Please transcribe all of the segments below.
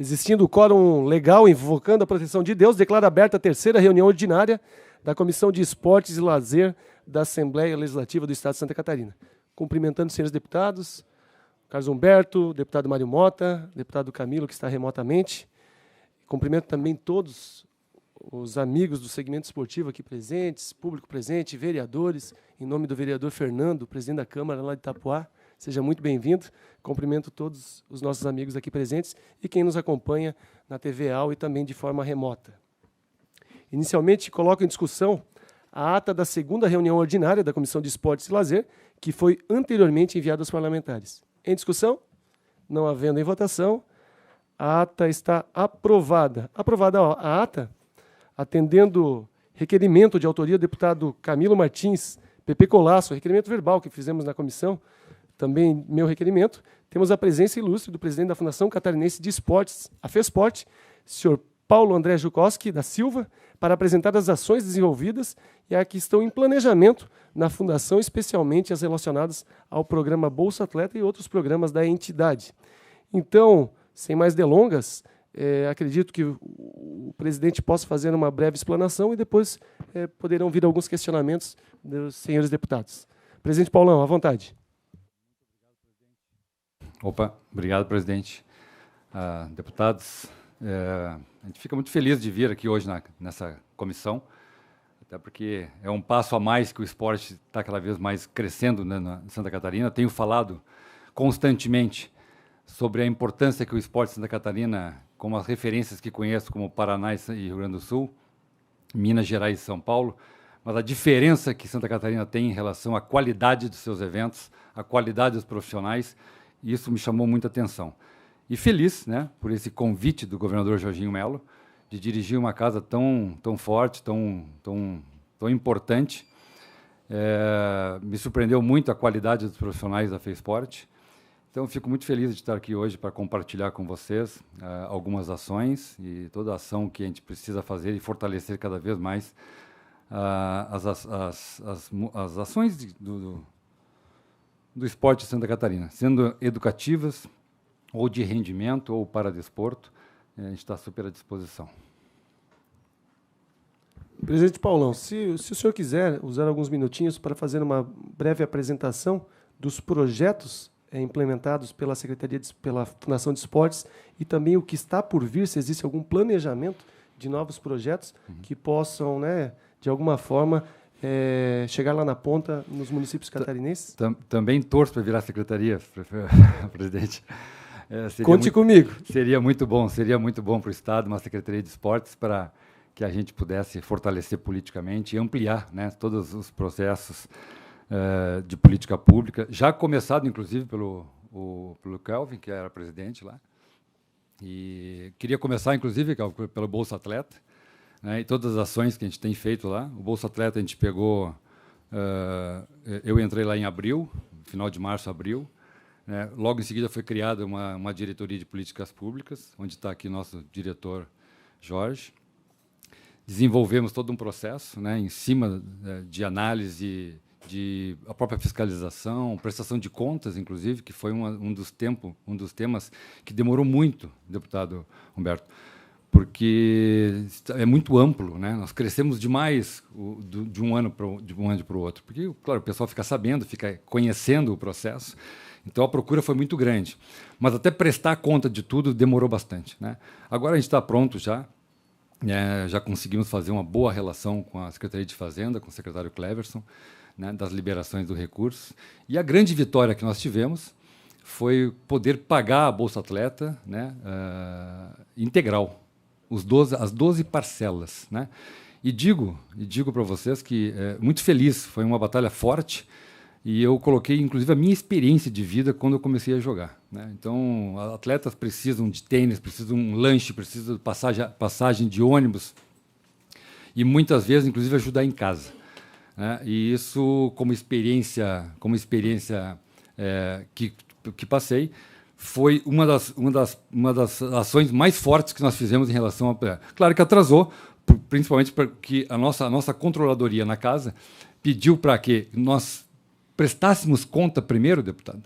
Existindo o quórum legal invocando a proteção de Deus, declaro aberta a terceira reunião ordinária da Comissão de Esportes e Lazer da Assembleia Legislativa do Estado de Santa Catarina. Cumprimentando os senhores deputados, Carlos Humberto, deputado Mário Mota, deputado Camilo, que está remotamente. Cumprimento também todos os amigos do segmento esportivo aqui presentes, público presente, vereadores, em nome do vereador Fernando, presidente da Câmara lá de Itapuá. Seja muito bem-vindo. Cumprimento todos os nossos amigos aqui presentes e quem nos acompanha na TV AL e também de forma remota. Inicialmente, coloco em discussão a ata da segunda reunião ordinária da Comissão de Esportes e Lazer, que foi anteriormente enviada aos parlamentares. Em discussão? Não havendo em votação, a ata está aprovada. Aprovada a ata, atendendo requerimento de autoria do deputado Camilo Martins, PP Colasso, requerimento verbal que fizemos na comissão, também meu requerimento, temos a presença ilustre do presidente da Fundação Catarinense de Esportes, a FESPORT, senhor Paulo André Jukoski da Silva, para apresentar as ações desenvolvidas e as que estão em planejamento na Fundação, especialmente as relacionadas ao programa Bolsa Atleta e outros programas da entidade. Então, sem mais delongas, acredito que o presidente possa fazer uma breve explanação e depois poderão vir alguns questionamentos dos senhores deputados. Presidente Paulão, à vontade. Obrigado, presidente. Deputados, a gente fica muito feliz de vir aqui hoje nessa comissão, até porque é um passo a mais que o esporte está cada vez mais crescendo, né, na Santa Catarina. Tenho falado constantemente sobre a importância que o esporte de Santa Catarina, como as referências que conheço, como Paraná e Rio Grande do Sul, Minas Gerais e São Paulo, mas a diferença que Santa Catarina tem em relação à qualidade dos seus eventos, à qualidade dos profissionais. Isso me chamou muita atenção. E feliz, né, por esse convite do governador Jorginho Melo de dirigir uma casa tão forte, tão importante. Me surpreendeu muito a qualidade dos profissionais da FESPORT. Então, fico muito feliz de estar aqui hoje para compartilhar com vocês algumas ações e toda a ação que a gente precisa fazer e fortalecer cada vez mais as ações do esporte de Santa Catarina, sendo educativas, ou de rendimento, ou para desporto, a gente está super à disposição. Presidente Paulão, se o senhor quiser usar alguns minutinhos para fazer uma breve apresentação dos projetos implementados pela Secretaria, pela Fundação de Esportes, e também o que está por vir, se existe algum planejamento de novos projetos que possam, né, de alguma forma, chegar lá na ponta, nos municípios catarinenses? Também torço para virar secretaria, presidente. Conte comigo. Seria muito bom para o Estado uma Secretaria de Esportes para que a gente pudesse fortalecer politicamente e ampliar, né, todos os processos de política pública, já começado, inclusive, pelo Kelvin, que era presidente lá. E queria começar, inclusive, pelo Bolsa Atleta, né, e todas as ações que a gente tem feito lá. O Bolsa Atleta a gente pegou... eu entrei lá em abril, final de março, abril. Né, logo em seguida foi criada uma diretoria de políticas públicas, onde está aqui nosso diretor Jorge. Desenvolvemos todo um processo, né, em cima de análise de a própria fiscalização, prestação de contas, inclusive, que foi um dos temas que demorou muito, deputado Humberto, porque é muito amplo, né? Nós crescemos demais de um ano para o outro, porque, claro, o pessoal fica sabendo, fica conhecendo o processo, então a procura foi muito grande, mas até prestar conta de tudo demorou bastante, né? Agora a gente está pronto já, já conseguimos fazer uma boa relação com a Secretaria de Fazenda, com o secretário Cleverson, né, das liberações do recurso, e a grande vitória que nós tivemos foi poder pagar a Bolsa Atleta, né, integral, as 12 parcelas, né? E digo para vocês que muito feliz, foi uma batalha forte, e eu coloquei, inclusive, a minha experiência de vida quando eu comecei a jogar, né? Então, atletas precisam de tênis, precisam de um lanche, precisam de passagem de ônibus, e muitas vezes, inclusive, ajudar em casa, né? E isso, como experiência que passei, foi uma das ações mais fortes que nós fizemos em relação a... Claro que atrasou, principalmente porque a nossa controladoria na casa pediu para que nós prestássemos conta primeiro, deputado,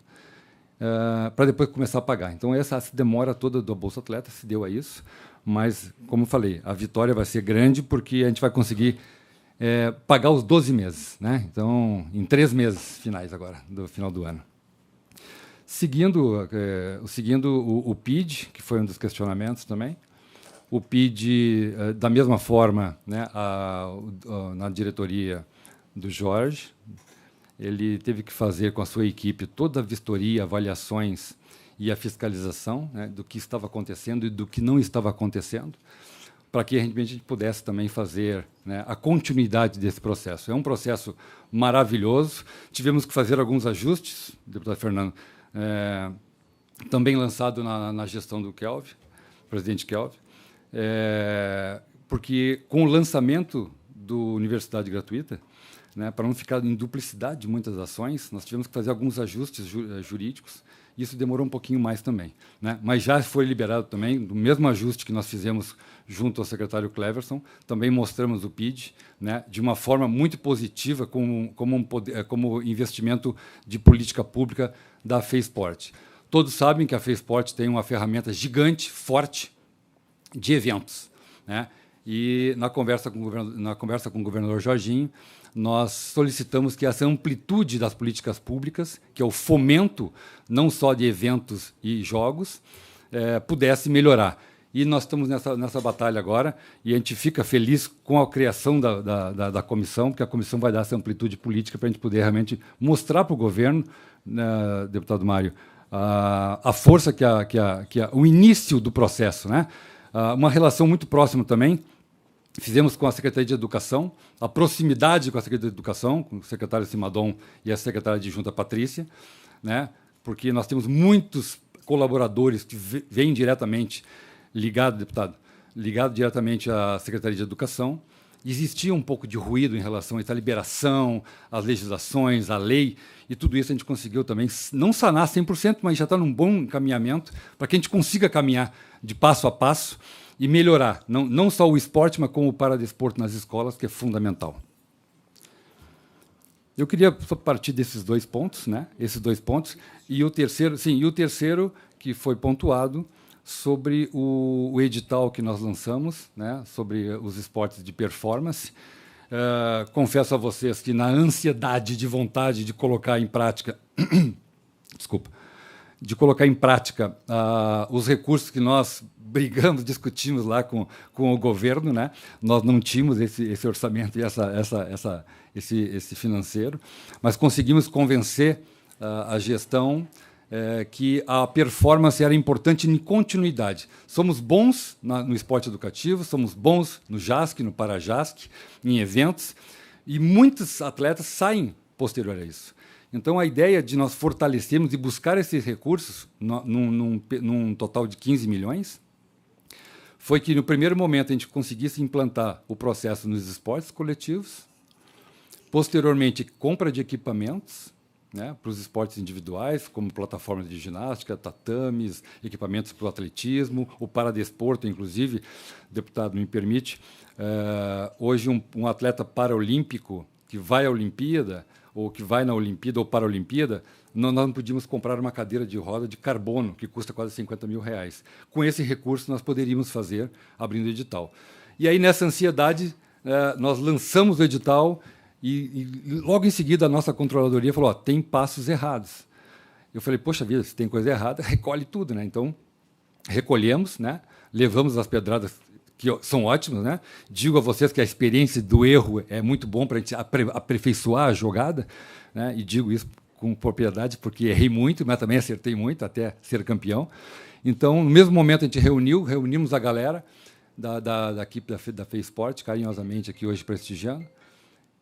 para depois começar a pagar. Então, essa demora toda do Bolsa Atleta se deu a isso, mas, como eu falei, a vitória vai ser grande porque a gente vai conseguir pagar os 12 meses, né? Então, em 3 meses finais agora, do final do ano. Seguindo o PID, que foi um dos questionamentos também, o PID, da mesma forma, né, na diretoria do Jorge, ele teve que fazer com a sua equipe toda a vistoria, avaliações e a fiscalização, né, do que estava acontecendo e do que não estava acontecendo, para que a gente pudesse também fazer, né, a continuidade desse processo. É um processo maravilhoso. Tivemos que fazer alguns ajustes, deputado Fernando, também lançado na gestão do Kelvin, presidente Kelvin, porque com o lançamento do Universidade Gratuita, né, para não ficar em duplicidade de muitas ações, nós tivemos que fazer alguns ajustes jurídicos. Isso demorou um pouquinho mais também, né? Mas já foi liberado também, do mesmo ajuste que nós fizemos junto ao secretário Cleverson, também mostramos o PID, né, de uma forma muito positiva, como investimento de política pública da FEISPORT. Todos sabem que a FEISPORT tem uma ferramenta gigante, forte, de eventos, né? E na conversa com o governador Jorginho, nós solicitamos que essa amplitude das políticas públicas, que é o fomento não só de eventos e jogos, pudesse melhorar. E nós estamos nessa batalha agora, e a gente fica feliz com a criação da comissão, porque a comissão vai dar essa amplitude política para a gente poder realmente mostrar para o governo, deputado Mário, a força o início do processo, né? Uma relação muito próxima também. Fizemos com a Secretaria de Educação, a proximidade com a Secretaria de Educação, com o secretário Simadon e a secretária adjunta Patrícia, né? Porque nós temos muitos colaboradores que vêm diretamente, ligado diretamente à Secretaria de Educação. Existia um pouco de ruído em relação a essa liberação, às legislações, à lei, e tudo isso a gente conseguiu também, não sanar 100%, mas já está num bom encaminhamento, para que a gente consiga caminhar de passo a passo e melhorar, não só o esporte, mas como o paradesporto nas escolas, que é fundamental. Eu queria só partir desses 2 pontos, né? Esses 2 pontos, e o terceiro que foi pontuado sobre o edital que nós lançamos, né? Sobre os esportes de performance. Confesso a vocês que na ansiedade de vontade de colocar em prática, os recursos que nós brigamos, discutimos lá com o governo, né? Nós não tínhamos esse orçamento e esse financeiro, mas conseguimos convencer a gestão que a performance era importante em continuidade. Somos bons no esporte educativo, somos bons no JASC, no Parajasc, em eventos, e muitos atletas saem posterior a isso. Então, a ideia de nós fortalecermos e buscar esses recursos num total de 15 milhões foi que, no primeiro momento, a gente conseguisse implantar o processo nos esportes coletivos, posteriormente, compra de equipamentos, né, para os esportes individuais, como plataformas de ginástica, tatames, equipamentos para o atletismo, o paradesporto, inclusive, deputado, me permite, hoje um atleta paraolímpico que vai à Olimpíada, ou que vai na Olimpíada ou Paralimpíada, nós não podíamos comprar uma cadeira de roda de carbono, que custa quase 50 mil reais. Com esse recurso, nós poderíamos fazer, abrindo o edital. E aí, nessa ansiedade, nós lançamos o edital e logo em seguida a nossa controladoria falou, tem passos errados. Eu falei, poxa vida, se tem coisa errada, recolhe tudo, né? Então, recolhemos, né? Levamos as pedradas que são ótimas, né? Digo a vocês que a experiência do erro é muito bom para a gente aperfeiçoar a jogada, né? E digo isso com propriedade porque errei muito, mas também acertei muito até ser campeão. Então, no mesmo momento, a gente reunimos a galera da equipe da FEISPORT, carinhosamente aqui hoje prestigiando,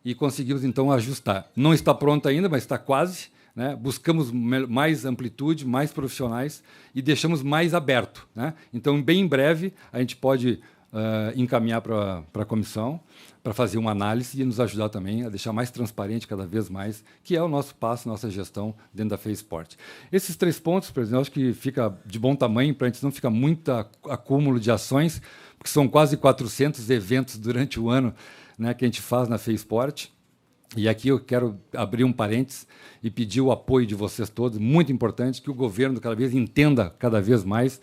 e conseguimos, então, ajustar. Não está pronto ainda, mas está quase, né? Buscamos mais amplitude, mais profissionais e deixamos mais aberto, né? Então, bem em breve, a gente pode encaminhar para a comissão para fazer uma análise e nos ajudar também a deixar mais transparente cada vez mais, que é o nosso passo, nossa gestão dentro da FEISPORT. Esses 3 pontos, presidente, eu acho que fica de bom tamanho para a gente não ficar muito acúmulo de ações, porque são quase 400 eventos durante o ano, né, que a gente faz na FEISPORT. E aqui eu quero abrir um parênteses e pedir o apoio de vocês todos, muito importante, que o governo cada vez entenda cada vez mais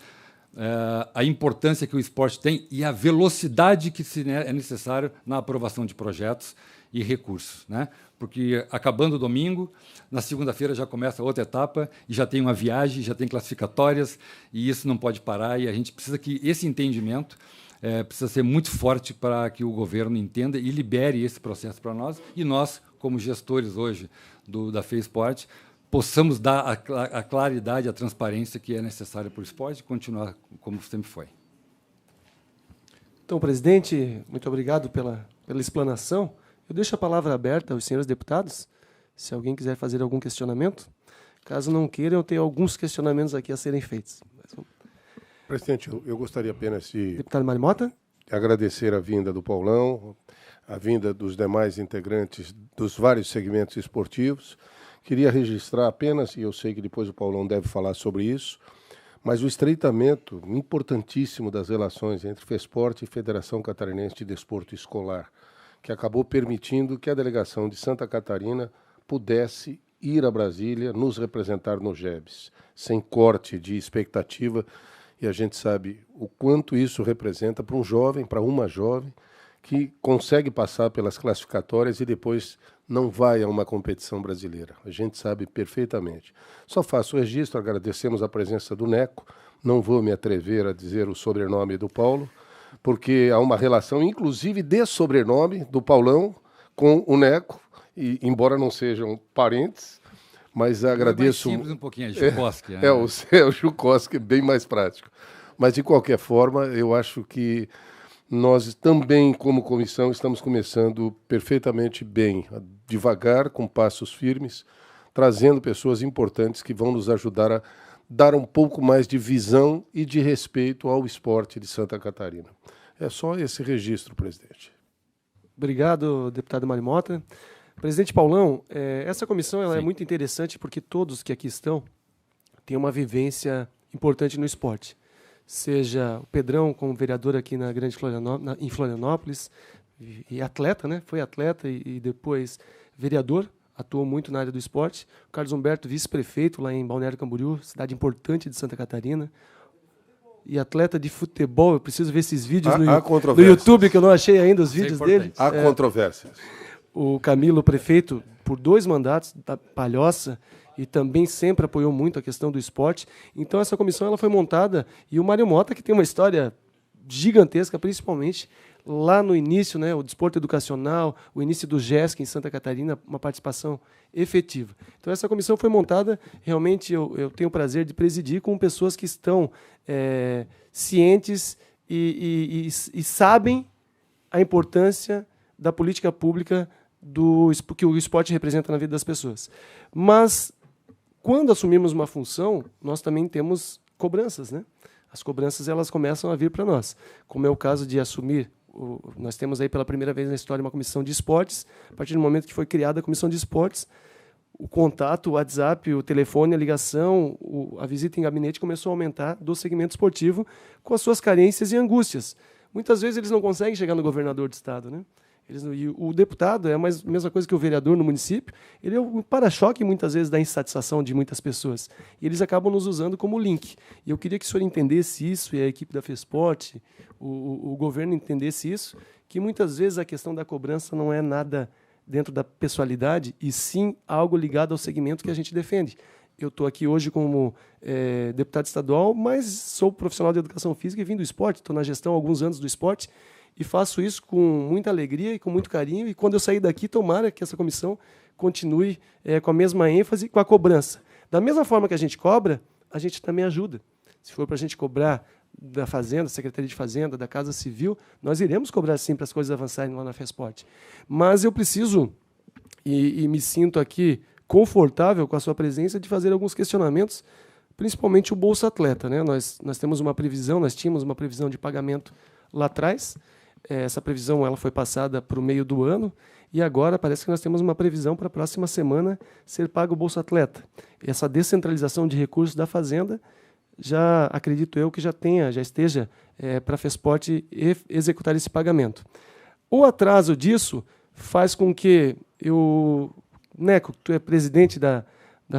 a importância que o esporte tem e a velocidade que é necessário na aprovação de projetos e recursos, né? Porque acabando o domingo, na segunda-feira já começa outra etapa e já tem uma viagem, já tem classificatórias e isso não pode parar e a gente precisa que esse entendimento precisa ser muito forte para que o governo entenda e libere esse processo para nós e nós, como gestores hoje da FESPORT, possamos dar a claridade, a transparência que é necessária para o esporte e continuar como sempre foi. Então, presidente, muito obrigado pela explanação. Eu deixo a palavra aberta aos senhores deputados, se alguém quiser fazer algum questionamento. Caso não queiram, eu tenho alguns questionamentos aqui a serem feitos. Presidente, eu gostaria apenas de Deputado Mário Mota. Agradecer a vinda do Paulão, a vinda dos demais integrantes dos vários segmentos esportivos. Queria registrar apenas, e eu sei que depois o Paulão deve falar sobre isso, mas o estreitamento importantíssimo das relações entre FESPORT e Federação Catarinense de Desporto Escolar, que acabou permitindo que a delegação de Santa Catarina pudesse ir a Brasília, nos representar no GEBS, sem corte de expectativa, e a gente sabe o quanto isso representa para um jovem, para uma jovem, que consegue passar pelas classificatórias e depois não vai a uma competição brasileira. A gente sabe perfeitamente. Só faço o registro, agradecemos a presença do Neco, não vou me atrever a dizer o sobrenome do Paulo, porque há uma relação, inclusive, de sobrenome do Paulão com o Neco, e, embora não sejam parentes, mas agradeço... É mais simples um pouquinho, é Jukoski. Né? O Jukoski, bem mais prático. Mas, de qualquer forma, eu acho que nós também, como comissão, estamos começando perfeitamente bem, devagar, com passos firmes, trazendo pessoas importantes que vão nos ajudar a dar um pouco mais de visão e de respeito ao esporte de Santa Catarina. É só esse registro, presidente. Obrigado, deputado Mário Mota. Presidente Paulão, essa comissão ela é muito interessante porque todos que aqui estão têm uma vivência importante no esporte. Seja o Pedrão como vereador aqui na Grande Florianópolis, em Florianópolis, e atleta, né? Foi atleta e depois vereador, atuou muito na área do esporte. O Carlos Humberto, vice-prefeito lá em Balneário Camboriú, cidade importante de Santa Catarina. E atleta de futebol, eu preciso ver esses vídeos no YouTube, que eu não achei ainda os vídeos dele. Há controvérsias. O Camilo, prefeito, por 2 mandatos da Palhoça, e também sempre apoiou muito a questão do esporte. Então, essa comissão ela foi montada, e o Mário Mota, que tem uma história gigantesca, principalmente lá no início, né, o desporto educacional, o início do GESC em Santa Catarina, uma participação efetiva. Então, essa comissão foi montada, realmente eu tenho o prazer de presidir com pessoas que estão cientes e sabem a importância da política pública que o esporte representa na vida das pessoas. Mas, quando assumimos uma função, nós também temos cobranças, né? As cobranças elas começam a vir para nós, como é o caso de assumir. Nós temos aí pela primeira vez na história uma comissão de esportes. A partir do momento que foi criada a comissão de esportes, o contato, o WhatsApp, o telefone, a ligação, a visita em gabinete começou a aumentar do segmento esportivo com as suas carências e angústias. Muitas vezes eles não conseguem chegar no governador do estado, né? O deputado é a mesma coisa que o vereador no município, ele é o para-choque muitas vezes da insatisfação de muitas pessoas. E eles acabam nos usando como link. E eu queria que o senhor entendesse isso, e a equipe da FESPORT, o governo entendesse isso, que muitas vezes a questão da cobrança não é nada dentro da pessoalidade, e sim algo ligado ao segmento que a gente defende. Eu estou aqui hoje como deputado estadual, mas sou profissional de educação física e vim do esporte, estou na gestão há alguns anos do esporte, e faço isso com muita alegria e com muito carinho. E quando eu sair daqui, tomara que essa comissão continue com a mesma ênfase e com a cobrança. Da mesma forma que a gente cobra, a gente também ajuda. Se for para a gente cobrar da Fazenda, Secretaria de Fazenda, da Casa Civil, nós iremos cobrar sim para as coisas avançarem lá na FESPORT. Mas eu preciso, e me sinto aqui confortável com a sua presença, de fazer alguns questionamentos, principalmente o Bolsa Atleta, né? Nós temos uma previsão, nós tínhamos uma previsão de pagamento lá atrás. Essa previsão ela foi passada para o meio do ano e agora parece que nós temos uma previsão para a próxima semana ser pago o Bolsa Atleta. Essa descentralização de recursos da Fazenda, já acredito eu que já esteja para a FESPORT executar esse pagamento. O atraso disso faz com que eu... Neco, tu é presidente da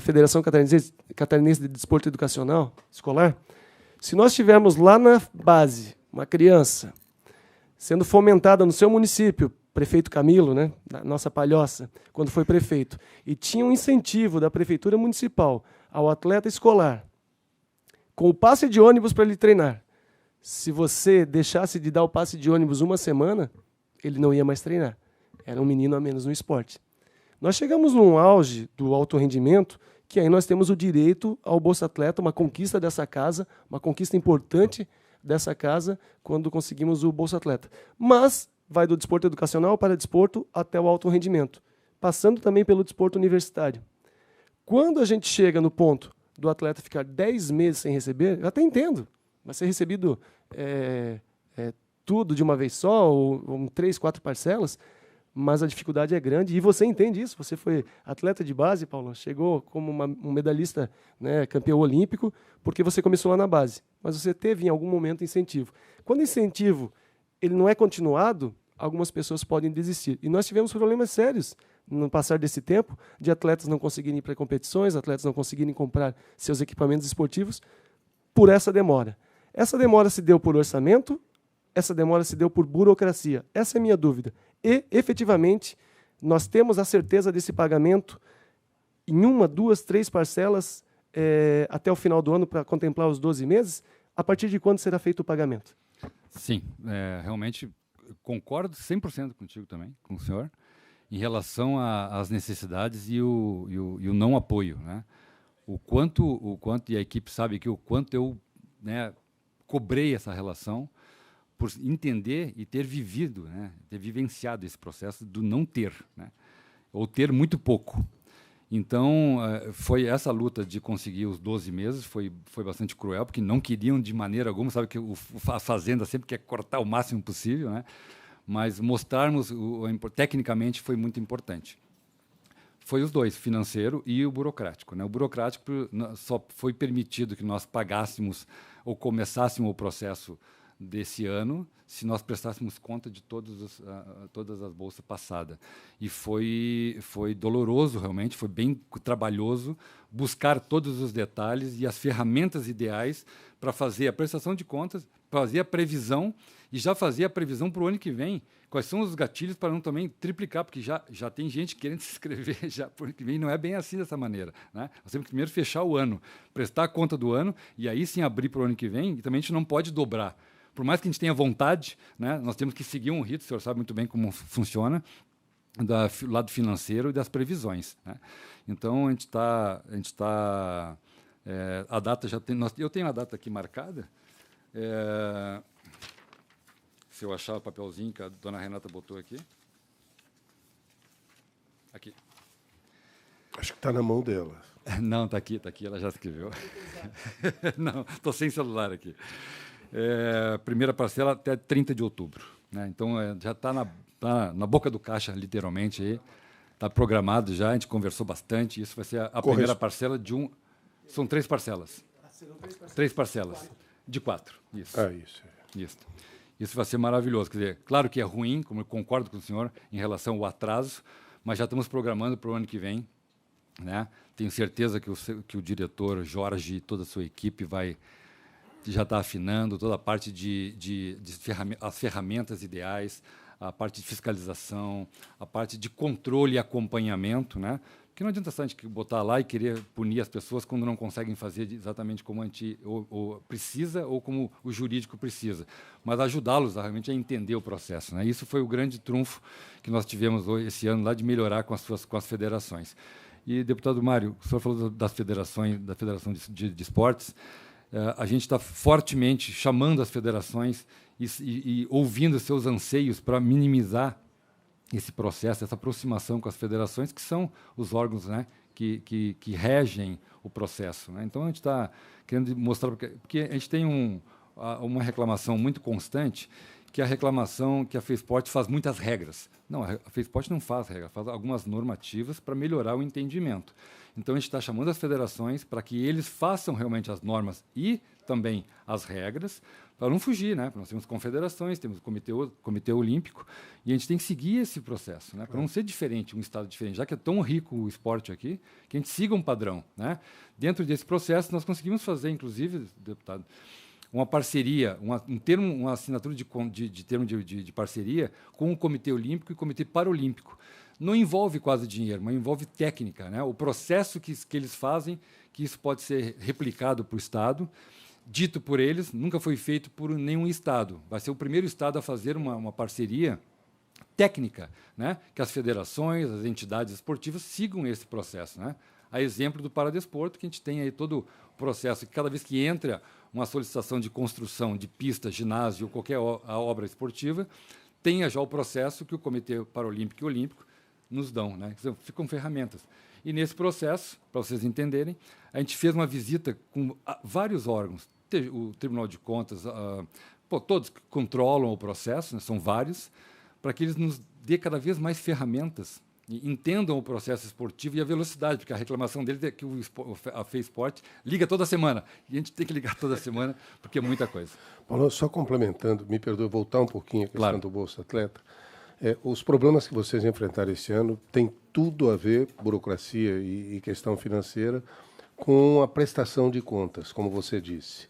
Federação Catarinense de Desporto Educacional Escolar. Se nós tivermos lá na base uma criança sendo fomentada no seu município, prefeito Camilo, né, da nossa Palhoça, quando foi prefeito, e tinha um incentivo da prefeitura municipal ao atleta escolar, com o passe de ônibus para ele treinar. Se você deixasse de dar o passe de ônibus uma semana, ele não ia mais treinar. Era um menino a menos no esporte. Nós chegamos num auge do alto rendimento, que aí nós temos o direito ao Bolsa Atleta, uma conquista dessa casa, uma conquista importante dessa casa, quando conseguimos o Bolsa Atleta. Mas vai do desporto educacional para desporto até o alto rendimento, passando também pelo desporto universitário. Quando a gente chega no ponto do atleta ficar 10 meses sem receber, eu até entendo, vai ser recebido tudo de uma vez só, ou em 3, 4 parcelas, mas a dificuldade é grande, e você entende isso. Você foi atleta de base, Paulo, chegou como um medalhista, né, campeão olímpico, porque você começou lá na base, mas você teve em algum momento incentivo. Quando o incentivo ele não é continuado, algumas pessoas podem desistir. E nós tivemos problemas sérios no passar desse tempo, de atletas não conseguirem ir para competições, atletas não conseguirem comprar seus equipamentos esportivos, por essa demora. Essa demora se deu por orçamento, essa demora se deu por burocracia. Essa é a minha dúvida. E, efetivamente, nós temos a certeza desse pagamento em 1, 2, 3 parcelas até o final do ano para contemplar os 12 meses. A partir de quando será feito o pagamento? Sim, realmente concordo 100% contigo também, com o senhor, em relação às necessidades e o não apoio, né? O quanto, e a equipe sabe que o quanto eu, né, cobrei essa relação, por entender e ter vivido, né, ter vivenciado esse processo do não ter, né, ou ter muito pouco. Então, foi essa luta de conseguir os 12 meses, foi bastante cruel, porque não queriam de maneira alguma, sabe que a Fazenda sempre quer cortar o máximo possível, né, mas mostrarmos, tecnicamente, foi muito importante. Foi os dois, financeiro e o burocrático, né? O burocrático só foi permitido que nós pagássemos ou começássemos o processo desse ano, se nós prestássemos conta de todas as bolsas passadas. E foi doloroso, realmente, foi bem trabalhoso buscar todos os detalhes e as ferramentas ideais para fazer a prestação de contas, fazer a previsão e já fazer a previsão para o ano que vem. Quais são os gatilhos para não também triplicar, porque já tem gente querendo se inscrever já para o ano que vem, não é bem assim dessa maneira, né? Nós temos que primeiro fechar o ano, prestar a conta do ano e aí sim abrir para o ano que vem, e também a gente não pode dobrar. Por mais que a gente tenha vontade, né, nós temos que seguir um rito, o senhor sabe muito bem como funciona, do lado financeiro e das previsões, né? Então, a gente está a data já tem... eu tenho a data aqui marcada. Se eu achar o papelzinho que a dona Renata botou aqui. Aqui. Acho que está na mão dela. Não, está aqui, ela já escreveu. Não, estou sem celular aqui. Primeira parcela até 30 de outubro. Né? Então, já está na boca do caixa, literalmente. Está programado já, a gente conversou bastante. Isso vai ser a primeira parcela de um... São 3 parcelas. Serão 3 parcelas. De 4. Isso. Isso vai ser maravilhoso. Quer dizer, claro que é ruim, como eu concordo com o senhor, em relação ao atraso, mas já estamos programando para o ano que vem. Né? Tenho certeza que o diretor Jorge e toda a sua equipe já está afinando toda a parte as ferramentas ideais, a parte de fiscalização, a parte de controle e acompanhamento, né? Porque não adianta só a gente botar lá e querer punir as pessoas quando não conseguem fazer exatamente como a gente ou precisa ou como o jurídico precisa, mas ajudá-los realmente a entender o processo, né? Isso foi o grande trunfo que nós tivemos esse ano lá de melhorar com as federações. E, deputado Mário, o senhor falou das federações, da Federação de Esportes. A gente está fortemente chamando as federações e ouvindo seus anseios para minimizar esse processo, essa aproximação com as federações, que são os órgãos, né, que regem o processo, né? Então, a gente está querendo mostrar... Porque a gente tem uma reclamação muito constante, que a reclamação que a FESPORT faz muitas regras. Não, a FESPORT não faz regras, faz algumas normativas para melhorar o entendimento. Então, a gente está chamando as federações para que eles façam realmente as normas e também as regras, para não fugir, né? Nós temos confederações, temos o Comitê Olímpico, e a gente tem que seguir esse processo, né? Para não ser diferente, um estado diferente, já que é tão rico o esporte aqui, que a gente siga um padrão, né? Dentro desse processo, nós conseguimos fazer, inclusive, deputado, uma parceria, uma assinatura de termo de parceria com o Comitê Olímpico e o Comitê Paralímpico. Não envolve quase dinheiro, mas envolve técnica, né? O processo que eles fazem, que isso pode ser replicado para o Estado, dito por eles, nunca foi feito por nenhum Estado. Vai ser o primeiro Estado a fazer uma parceria técnica, né? Que as federações, as entidades esportivas sigam esse processo, né? A exemplo do Paradesporto, que a gente tem aí todo o processo, que cada vez que entra uma solicitação de construção de pista, ginásio ou qualquer obra esportiva, tenha já o processo que o Comitê Paralímpico e Olímpico nos dão, né? Ficam ferramentas. E nesse processo, para vocês entenderem, a gente fez uma visita com vários órgãos, o Tribunal de Contas, todos que controlam o processo, né? São vários, para que eles nos dê cada vez mais ferramentas e entendam o processo esportivo e a velocidade, porque a reclamação deles é que a FESPORT liga toda semana, e a gente tem que ligar toda semana, porque é muita coisa. Paulo, só complementando, me perdoe, voltar um pouquinho a questão do Bolsa Atleta. Os problemas que vocês enfrentaram esse ano têm tudo a ver, burocracia e questão financeira, com a prestação de contas, como você disse.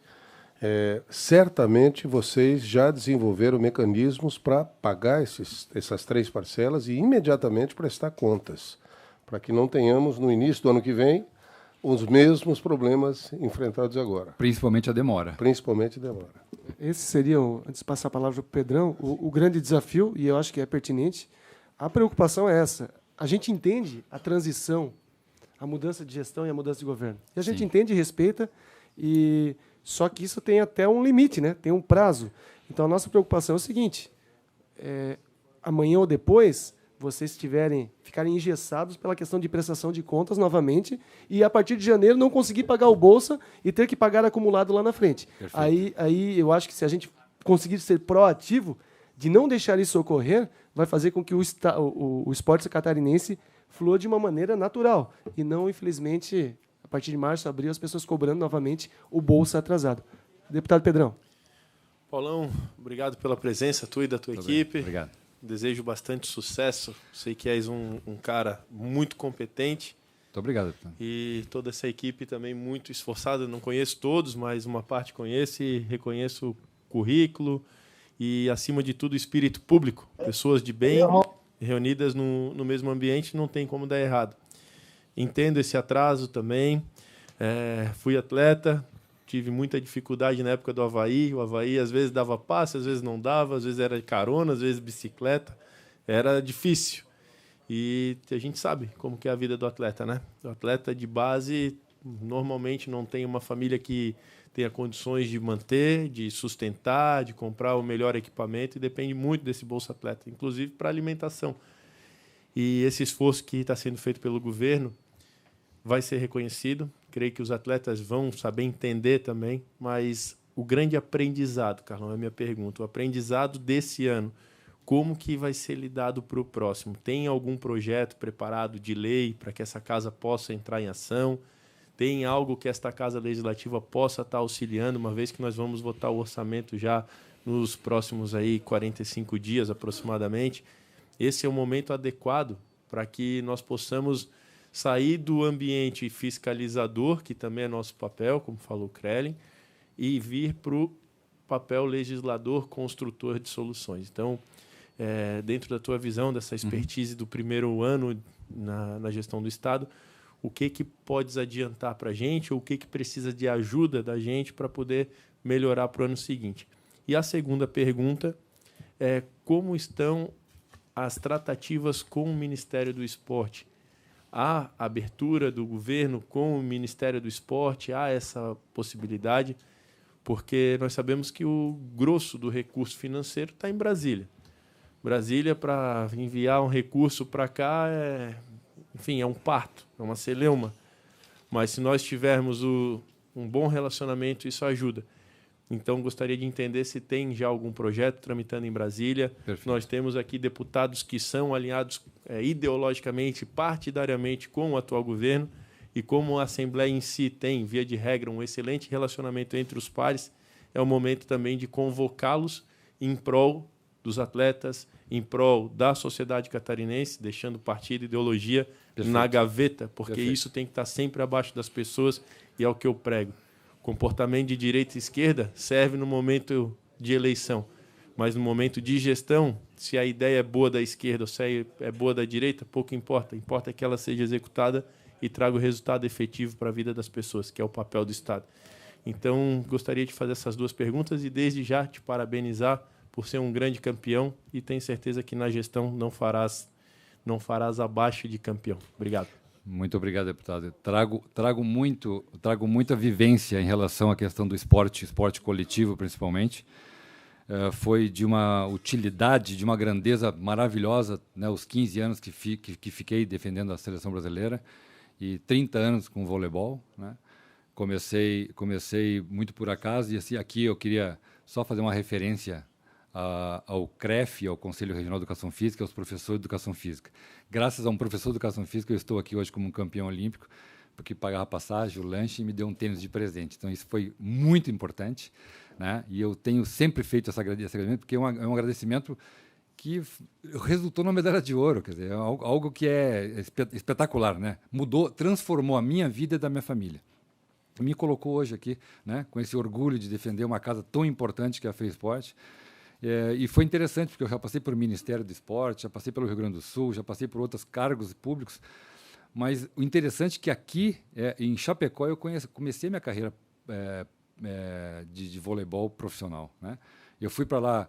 Certamente vocês já desenvolveram mecanismos para pagar essas 3 parcelas e imediatamente prestar contas, para que não tenhamos, no início do ano que vem, os mesmos problemas enfrentados agora. Principalmente a demora. Principalmente a demora. Esse seria, antes de passar a palavra para o Pedrão, o grande desafio, e eu acho que é pertinente. A preocupação é essa. A gente entende a transição, a mudança de gestão e a mudança de governo. E a gente entende e respeita, só que isso tem até um limite, né? Tem um prazo. Então, a nossa preocupação é o seguinte, amanhã ou depois, vocês ficarem engessados pela questão de prestação de contas novamente e, a partir de janeiro, não conseguir pagar o Bolsa e ter que pagar acumulado lá na frente. Aí eu acho que se a gente conseguir ser proativo de não deixar isso ocorrer, vai fazer com que o esporte catarinense flua de uma maneira natural e não, infelizmente, a partir de março, abril, as pessoas cobrando novamente o Bolsa atrasado. Deputado Pedrão. Paulão, obrigado pela presença tua e da tua equipe. Obrigado. Desejo bastante sucesso. Sei que és um cara muito competente. Muito obrigado, deputado. E toda essa equipe também muito esforçada. Não conheço todos, mas uma parte conheço e reconheço o currículo e, acima de tudo, o espírito público. Pessoas de bem reunidas no mesmo ambiente, não tem como dar errado. Entendo esse atraso também. Fui atleta. Tive muita dificuldade na época do Avaí. O Avaí, às vezes, dava passe, às vezes não dava, às vezes era de carona, às vezes bicicleta. Era difícil. E a gente sabe como que é a vida do atleta, né? O atleta de base, normalmente, não tem uma família que tenha condições de manter, de sustentar, de comprar o melhor equipamento, e depende muito desse Bolsa Atleta, inclusive para alimentação. E esse esforço que está sendo feito pelo governo vai ser reconhecido. Creio que os atletas vão saber entender também, mas o grande aprendizado, Carlão, é a minha pergunta, o aprendizado desse ano, como que vai ser lidado para o próximo? Tem algum projeto preparado de lei para que essa casa possa entrar em ação? Tem algo que esta Casa Legislativa possa estar auxiliando, uma vez que nós vamos votar o orçamento já nos próximos 45 dias aproximadamente? Esse é o momento adequado para que nós possamos sair do ambiente fiscalizador, que também é nosso papel, como falou o Krellin, e vir para o papel legislador, construtor de soluções. Então, dentro da tua visão, dessa expertise do primeiro ano na gestão do Estado, o que podes adiantar para a gente, ou o que precisa de ajuda da gente para poder melhorar para o ano seguinte? E a segunda pergunta é como estão as tratativas com o Ministério do Esporte? Há abertura do governo com o Ministério do Esporte? Há essa possibilidade? Porque nós sabemos que o grosso do recurso financeiro está em Brasília. Brasília, para enviar um recurso para cá, é um parto, é uma celeuma. Mas se nós tivermos um bom relacionamento, isso ajuda. Então, gostaria de entender se tem já algum projeto tramitando em Brasília. Perfeito. Nós temos aqui deputados que são alinhados ideologicamente, partidariamente com o atual governo, e como a Assembleia em si tem, via de regra, um excelente relacionamento entre os pares, é o momento também de convocá-los em prol dos atletas, em prol da sociedade catarinense, deixando partido e ideologia na gaveta, porque isso tem que estar sempre abaixo das pessoas, e é o que eu prego. Comportamento de direita e esquerda serve no momento de eleição, mas no momento de gestão, se a ideia é boa da esquerda ou se é boa da direita, pouco importa. Importa que ela seja executada e traga o resultado efetivo para a vida das pessoas, que é o papel do Estado. Então, gostaria de fazer essas duas perguntas e, desde já, te parabenizar por ser um grande campeão, e tenho certeza que na gestão não farás abaixo de campeão. Obrigado. Muito obrigado, deputado. Trago muita vivência em relação à questão do esporte coletivo, principalmente. Foi de uma utilidade, de uma grandeza maravilhosa, né, os 15 anos que fiquei defendendo a seleção brasileira e 30 anos com o voleibol, né? Comecei muito por acaso, e assim, aqui eu queria só fazer uma referência ao CREF, ao Conselho Regional de Educação Física, aos professores de Educação Física. Graças a um professor de Educação Física, eu estou aqui hoje como um campeão olímpico, porque pagava a passagem, o lanche, e me deu um tênis de presente. Então, isso foi muito importante, né? E eu tenho sempre feito esse agradecimento, porque é um agradecimento que resultou numa medalha de ouro, quer dizer, algo que é espetacular, né? Transformou a minha vida e da minha família. Me colocou hoje aqui, né, com esse orgulho de defender uma casa tão importante que é a FEISPORT. E foi interessante, porque eu já passei por Ministério do Esporte, já passei pelo Rio Grande do Sul, já passei por outros cargos públicos, mas o interessante é que aqui, em Chapecó, eu comecei minha carreira de voleibol profissional, né? Eu fui para lá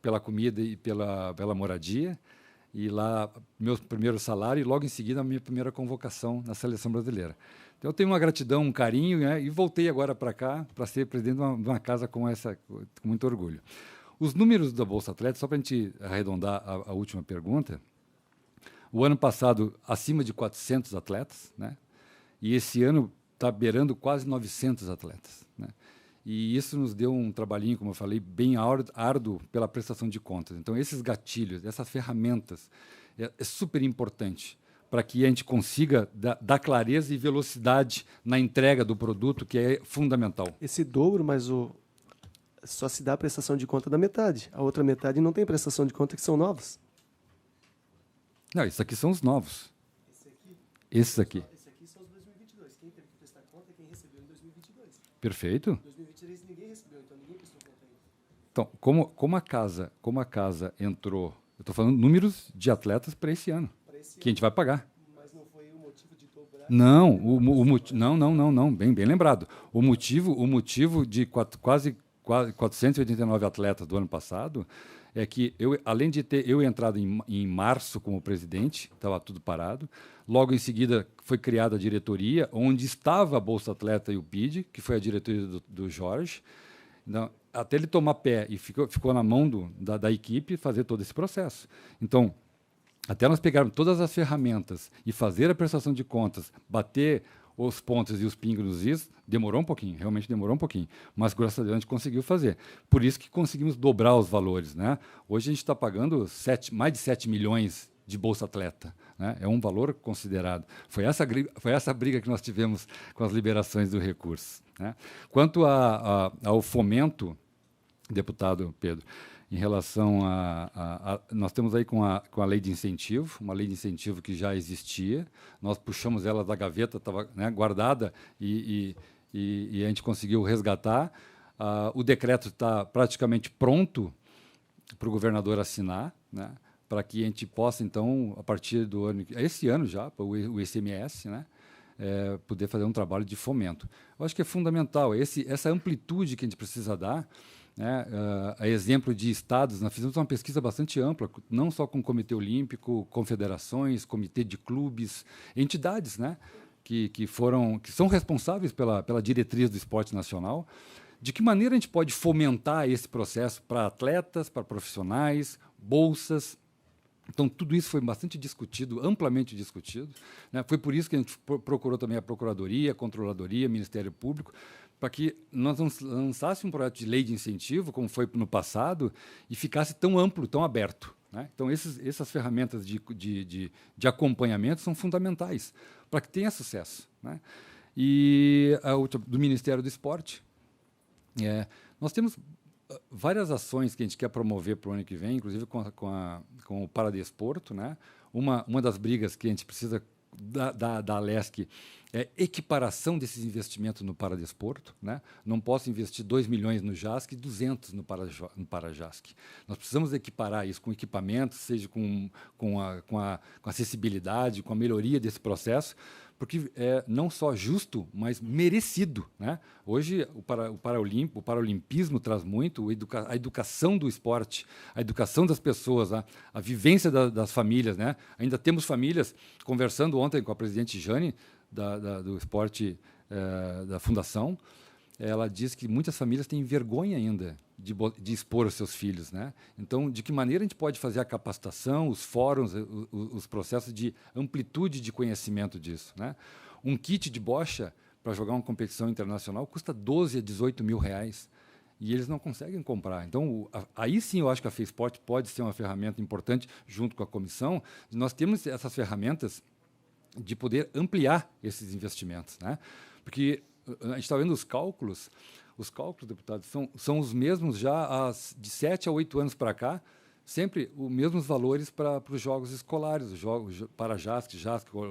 pela comida e pela moradia, e lá meu primeiro salário, e logo em seguida a minha primeira convocação na seleção brasileira. Então eu tenho uma gratidão, um carinho, né? E voltei agora para cá para ser presidente de uma casa com muito orgulho. Os números da Bolsa Atleta, só para a gente arredondar a última pergunta, o ano passado acima de 400 atletas, né? E esse ano está beirando quase 900 atletas, né? E isso nos deu um trabalhinho, como eu falei, bem árduo pela prestação de contas. Então, esses gatilhos, essas ferramentas, é super importante para que a gente consiga dar clareza e velocidade na entrega do produto, que é fundamental. Esse dobro, mas só se dá a prestação de conta da metade. A outra metade não tem prestação de conta, que são novos. Não, esses aqui são os novos. Esses aqui. Esses aqui são os 2022. Quem teve que prestar conta é quem recebeu em 2022. Perfeito. Em 2023 ninguém recebeu, então ninguém prestou conta ainda. Então, como a casa entrou... Eu estou falando números de atletas para esse ano, que a gente vai pagar. Mas não foi o motivo de dobrar? Não, não, bem lembrado. O motivo de quase 489 atletas do ano passado é que, além de ter entrado em março como presidente, estava tudo parado, logo em seguida foi criada a diretoria, onde estava a Bolsa Atleta e o PID, que foi a diretoria do Jorge, então, até ele tomar pé, e ficou na mão da equipe fazer todo esse processo. Então, até nós pegarmos todas as ferramentas e fazer a prestação de contas, bater os pontos e os pingos nos is, demorou um pouquinho, realmente demorou um pouquinho, mas graças a Deus a gente conseguiu fazer. Por isso que conseguimos dobrar os valores, né? Hoje a gente está pagando mais de 7 milhões de Bolsa Atleta, né? É um valor considerado. Foi essa briga que nós tivemos com as liberações do recurso, né? Quanto ao fomento, deputado Pedro, em relação nós temos aí com a lei de incentivo, uma lei de incentivo que já existia, nós puxamos ela da gaveta, estava, né, guardada, e a gente conseguiu resgatar. O decreto está praticamente pronto para o governador assinar, né, para que a gente possa, então, a partir do ano, esse ano já, o ICMS, né, poder fazer um trabalho de fomento. Eu acho que é fundamental essa amplitude que a gente precisa dar, né, a exemplo de estados. Nós fizemos uma pesquisa bastante ampla, não só com o Comitê Olímpico, confederações, comitê de clubes, entidades, né, que são responsáveis pela diretriz do esporte nacional. De que maneira a gente pode fomentar esse processo para atletas, para profissionais, bolsas? Então, tudo isso foi bastante discutido, amplamente discutido, né? Foi por isso que a gente procurou também a Procuradoria, a Controladoria, Ministério Público, para que nós não lançássemos um projeto de lei de incentivo, como foi no passado, e ficasse tão amplo, tão aberto, né? Então, essas ferramentas de acompanhamento são fundamentais para que tenha sucesso, né? E a outra, do Ministério do Esporte, nós temos várias ações que a gente quer promover para o ano que vem, inclusive com o Paradesporto, né? Uma das brigas que a gente precisa da Alesc é equiparação desses investimentos no Paradesporto, né? Não posso investir 2 milhões no JASC e 200 no Parajasc. Nós precisamos equiparar isso com equipamentos, seja com a acessibilidade, com a melhoria desse processo, porque é não só justo, mas merecido, né? Hoje, o paralimpismo traz muito a educação do esporte, a educação das pessoas, a vivência das famílias, né? Ainda temos famílias, conversando ontem com a presidente Jane, do esporte da Fundação, ela diz que muitas famílias têm vergonha ainda de expor os seus filhos, né? Então, de que maneira a gente pode fazer a capacitação, os fóruns, os processos de amplitude de conhecimento disso, né? Um kit de bocha para jogar uma competição internacional custa 12 a 18 mil reais e eles não conseguem comprar. Então, aí sim eu acho que a FESPORT pode ser uma ferramenta importante, junto com a comissão. Nós temos essas ferramentas de poder ampliar esses investimentos, né? Porque a gente está vendo os cálculos, deputados, são os mesmos já de 7 a 8 anos para cá, sempre os mesmos valores para os jogos escolares, os jogos para JASC,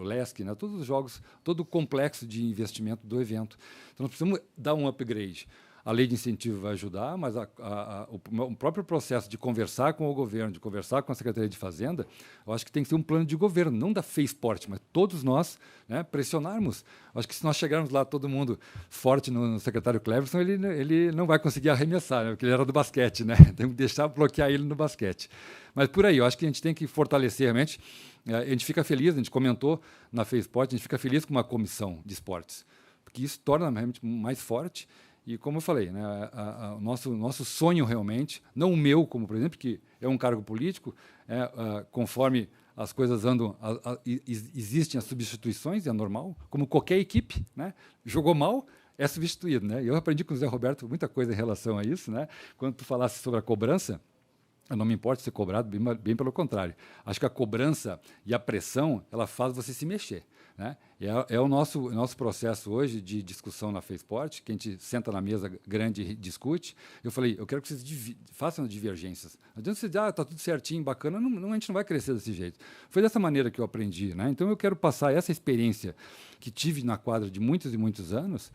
LESC, né? Todos os jogos, todo o complexo de investimento do evento. Então, nós precisamos dar um upgrade. A lei de incentivo vai ajudar, mas o próprio processo de conversar com o governo, de conversar com a Secretaria de Fazenda, eu acho que tem que ser um plano de governo, não da FESPORT, mas todos nós, né, pressionarmos. Eu acho que se nós chegarmos lá, todo mundo forte no secretário Cleverson, ele não vai conseguir arremessar, né, porque ele era do basquete, né? Tem que deixar bloquear ele no basquete. Mas por aí, eu acho que a gente tem que fortalecer realmente. A gente fica feliz, a gente comentou na FESPORT, a gente fica feliz com uma comissão de esportes, porque isso torna realmente mais forte. E, como eu falei, né, o nosso sonho realmente, não o meu como presidente, que é um cargo político, conforme as coisas andam, existem as substituições, é normal, como qualquer equipe, né, jogou mal, é substituído, né? Eu aprendi com o Zé Roberto muita coisa em relação a isso, né? Quando tu falasse sobre a cobrança, eu não me importo ser cobrado, bem pelo contrário. Acho que a cobrança e a pressão, ela faz você se mexer, né? É o nosso processo hoje de discussão na FESPORT, que a gente senta na mesa grande e discute. Eu falei, eu quero que vocês façam divergências. Não adianta você dizer, está tudo certinho, bacana, a gente não vai crescer desse jeito. Foi dessa maneira que eu aprendi, né? Então, eu quero passar essa experiência que tive na quadra de muitos e muitos anos,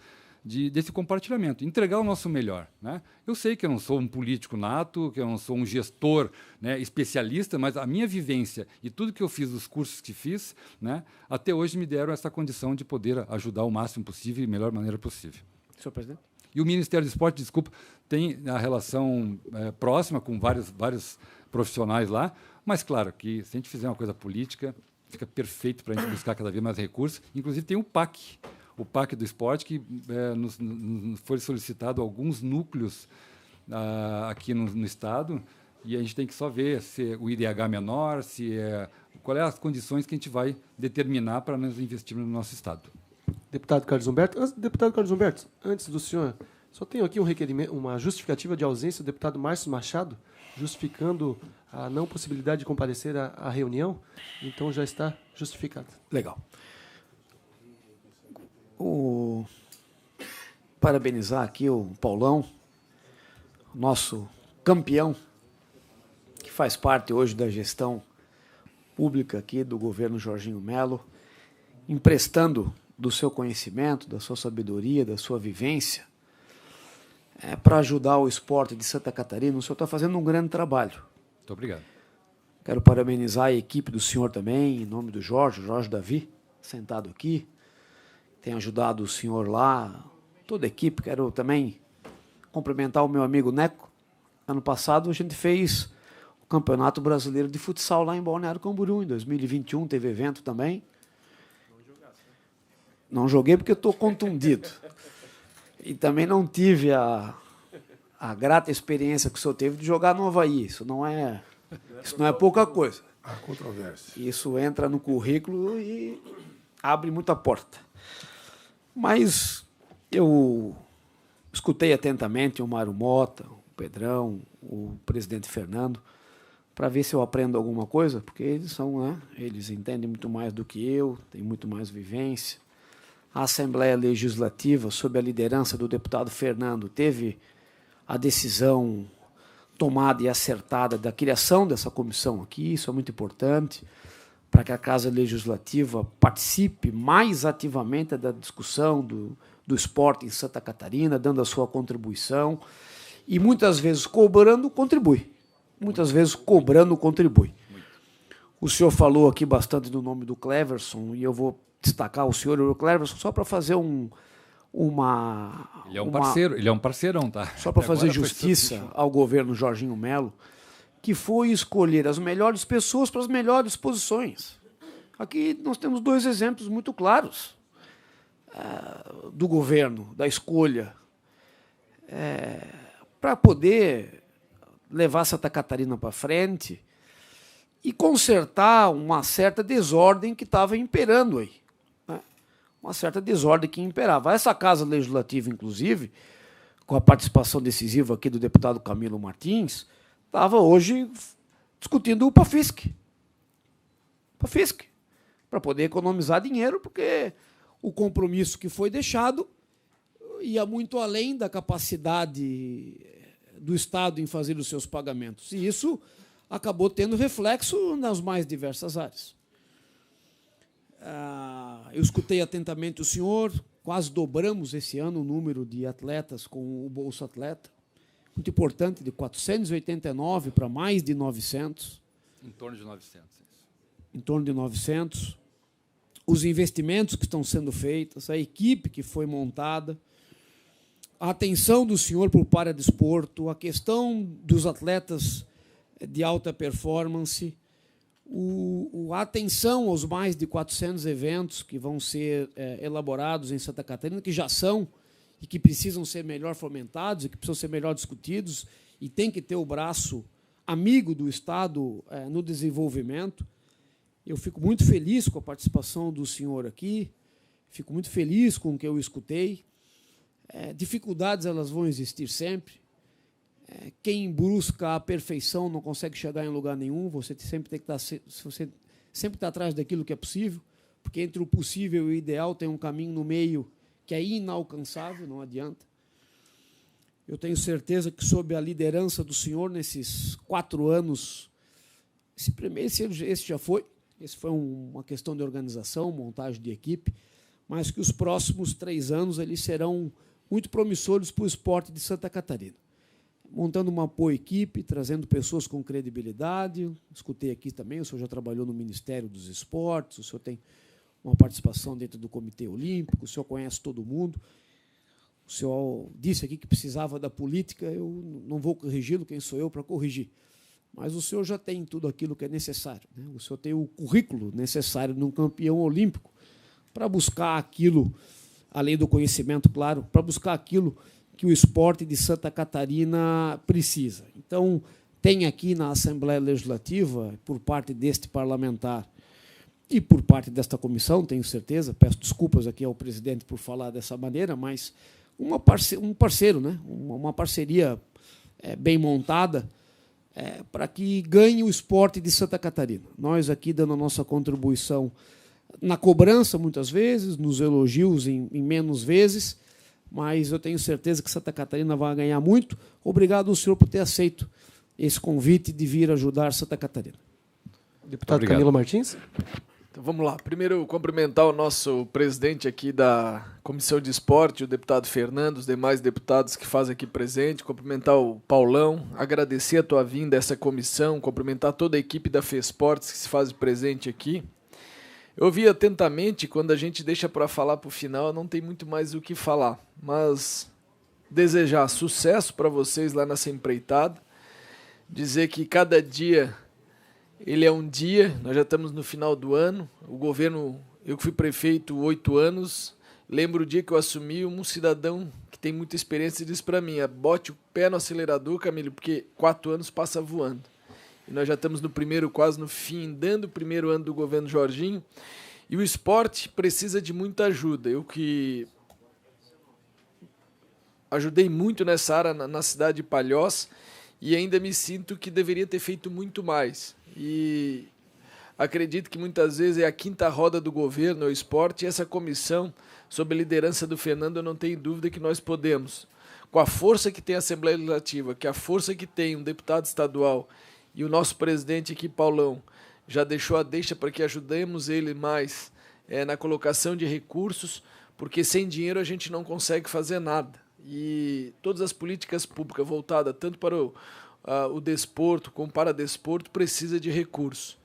desse compartilhamento, entregar o nosso melhor, né? Eu sei que eu não sou um político nato, que eu não sou um gestor, né, especialista, mas a minha vivência e tudo que eu fiz, os cursos que fiz, né, até hoje me deram essa condição de poder ajudar o máximo possível e da melhor maneira possível. Senhor presidente? E o Ministério do Esporte, desculpa, tem a relação próxima com vários profissionais lá, mas claro que se a gente fizer uma coisa política, fica perfeito para a gente buscar cada vez mais recursos. Inclusive tem o PAC do esporte, que nos foi solicitado alguns núcleos aqui no Estado, e a gente tem que só ver se o IDH menor, qual é as condições que a gente vai determinar para nós investirmos no nosso Estado. Deputado Carlos Humberto, antes do senhor, só tenho aqui um requerimento, uma justificativa de ausência do deputado Márcio Machado, justificando a não possibilidade de comparecer à reunião, então já está justificado. Legal. Parabenizar aqui o Paulão, nosso campeão, que faz parte hoje da gestão pública aqui do governo Jorginho Melo, emprestando do seu conhecimento, da sua sabedoria, da sua vivência, para ajudar o esporte de Santa Catarina. O senhor está fazendo um grande trabalho. Muito obrigado. Quero parabenizar a equipe do senhor também, em nome do Jorge Davi, sentado aqui. Tem ajudado o senhor lá, toda a equipe. Quero também cumprimentar o meu amigo Neco. Ano passado a gente fez o Campeonato Brasileiro de Futsal lá em Balneário Camboriú. Em 2021 teve evento também. Não joguei porque eu estou contundido. E também não tive a grata experiência que o senhor teve de jogar no Avaí. Isso não é pouca coisa. Há controvérsia. Isso entra no currículo e abre muita porta. Mas eu Escutei atentamente o Mário Mota, o Pedrão, o presidente Fernando, para ver se eu aprendo alguma coisa, porque eles são, né, eles entendem muito mais do que eu, têm muito mais vivência. A Assembleia Legislativa, sob a liderança do deputado Fernando, teve a decisão tomada e acertada da criação dessa comissão aqui, isso é muito importante, para que a Casa Legislativa participe mais ativamente da discussão do esporte em Santa Catarina, dando a sua contribuição, e muitas vezes cobrando, contribui. Muitas vezes cobrando, contribui. O senhor falou aqui bastante do nome do Cleverson, e eu vou destacar o senhor e o Cleverson só para fazer uma... Ele é um parceiro, ele é um parceirão, tá? Só para fazer justiça ao governo Jorginho Melo, que foi escolher as melhores pessoas para as melhores posições. Aqui nós temos 2 exemplos muito claros do governo, da escolha, para poder levar Santa Catarina para frente e consertar uma certa desordem que estava imperando aí. Né? Uma certa desordem que imperava. Essa Casa Legislativa, inclusive, com a participação decisiva aqui do deputado Camilo Martins, estava hoje discutindo o PAFISC. PAFISC, para poder economizar dinheiro, porque o compromisso que foi deixado ia muito além da capacidade do Estado em fazer os seus pagamentos. E isso acabou tendo reflexo nas mais diversas áreas. Eu escutei atentamente o senhor, quase dobramos esse ano o número de atletas com o Bolsa Atleta, muito importante, de 489 para mais de 900. Em torno de 900. Em torno de 900. Os investimentos que estão sendo feitos, a equipe que foi montada, a atenção do senhor por paradesporto, a questão dos atletas de alta performance, a atenção aos mais de 400 eventos que vão ser elaborados em Santa Catarina, que já são e que precisam ser melhor fomentados e que precisam ser melhor discutidos e tem que ter o braço amigo do Estado no desenvolvimento. Eu fico muito feliz com a participação do senhor aqui, fico muito feliz com o que eu escutei. Dificuldades elas vão existir sempre. Quem busca a perfeição não consegue chegar em lugar nenhum. Você sempre tem que você sempre está atrás daquilo que é possível, porque entre o possível e o ideal tem um caminho no meio que é inalcançável, não adianta. Eu tenho certeza que, sob a liderança do senhor, nesses 4 anos, esse já foi, esse foi uma questão de organização, montagem de equipe, mas que os próximos 3 anos eles serão muito promissores para o esporte de Santa Catarina. Montando uma boa equipe, trazendo pessoas com credibilidade. Escutei aqui também, o senhor já trabalhou no Ministério dos Esportes, o senhor tem uma participação dentro do Comitê Olímpico, o senhor conhece todo mundo. O senhor disse aqui que precisava da política, eu não vou corrigi-lo, quem sou eu para corrigir. Mas o senhor já tem tudo aquilo que é necessário, né? O senhor tem o currículo necessário de um campeão olímpico para buscar aquilo, além do conhecimento, claro, para buscar aquilo que o esporte de Santa Catarina precisa. Então, tem aqui na Assembleia Legislativa, por parte deste parlamentar e por parte desta comissão, tenho certeza, peço desculpas aqui ao presidente por falar dessa maneira, mas um parceiro, né? Uma parceria bem montada para que ganhe o esporte de Santa Catarina. Nós aqui dando a nossa contribuição na cobrança, muitas vezes, nos elogios em menos vezes, mas eu tenho certeza que Santa Catarina vai ganhar muito. Obrigado ao senhor por ter aceito esse convite de vir ajudar Santa Catarina. Deputado Camilo Martins. Então, vamos lá. Primeiro, cumprimentar o nosso presidente aqui da Comissão de Esporte, o deputado Fernando, os demais deputados que fazem aqui presente, cumprimentar o Paulão, agradecer a tua vinda a essa comissão, cumprimentar toda a equipe da FESportes que se faz presente aqui. Eu ouvi atentamente, quando a gente deixa para falar para o final, não tem muito mais o que falar, mas desejar sucesso para vocês lá nessa empreitada, dizer que cada dia ele é um dia, nós já estamos no final do ano, o governo, eu que fui prefeito 8 anos, lembro o dia que eu assumi, um cidadão que tem muita experiência disse para mim, bote o pé no acelerador, Camilo, porque 4 anos passa voando. E nós já estamos no primeiro, quase no fim, dando o primeiro ano do governo Jorginho, e o esporte precisa de muita ajuda. Eu que ajudei muito nessa área na cidade de Palhoça e ainda me sinto que deveria ter feito muito mais. E acredito que muitas vezes é a quinta roda do governo, o esporte, e essa comissão, sob a liderança do Fernando, eu não tenho dúvida que nós podemos, com a força que tem a Assembleia Legislativa, que a força que tem um deputado estadual e o nosso presidente aqui, Paulão, já deixou a deixa para que ajudemos ele mais na colocação de recursos, porque sem dinheiro a gente não consegue fazer nada. E todas as políticas públicas voltadas tanto para o desporto como para desporto precisa de recursos.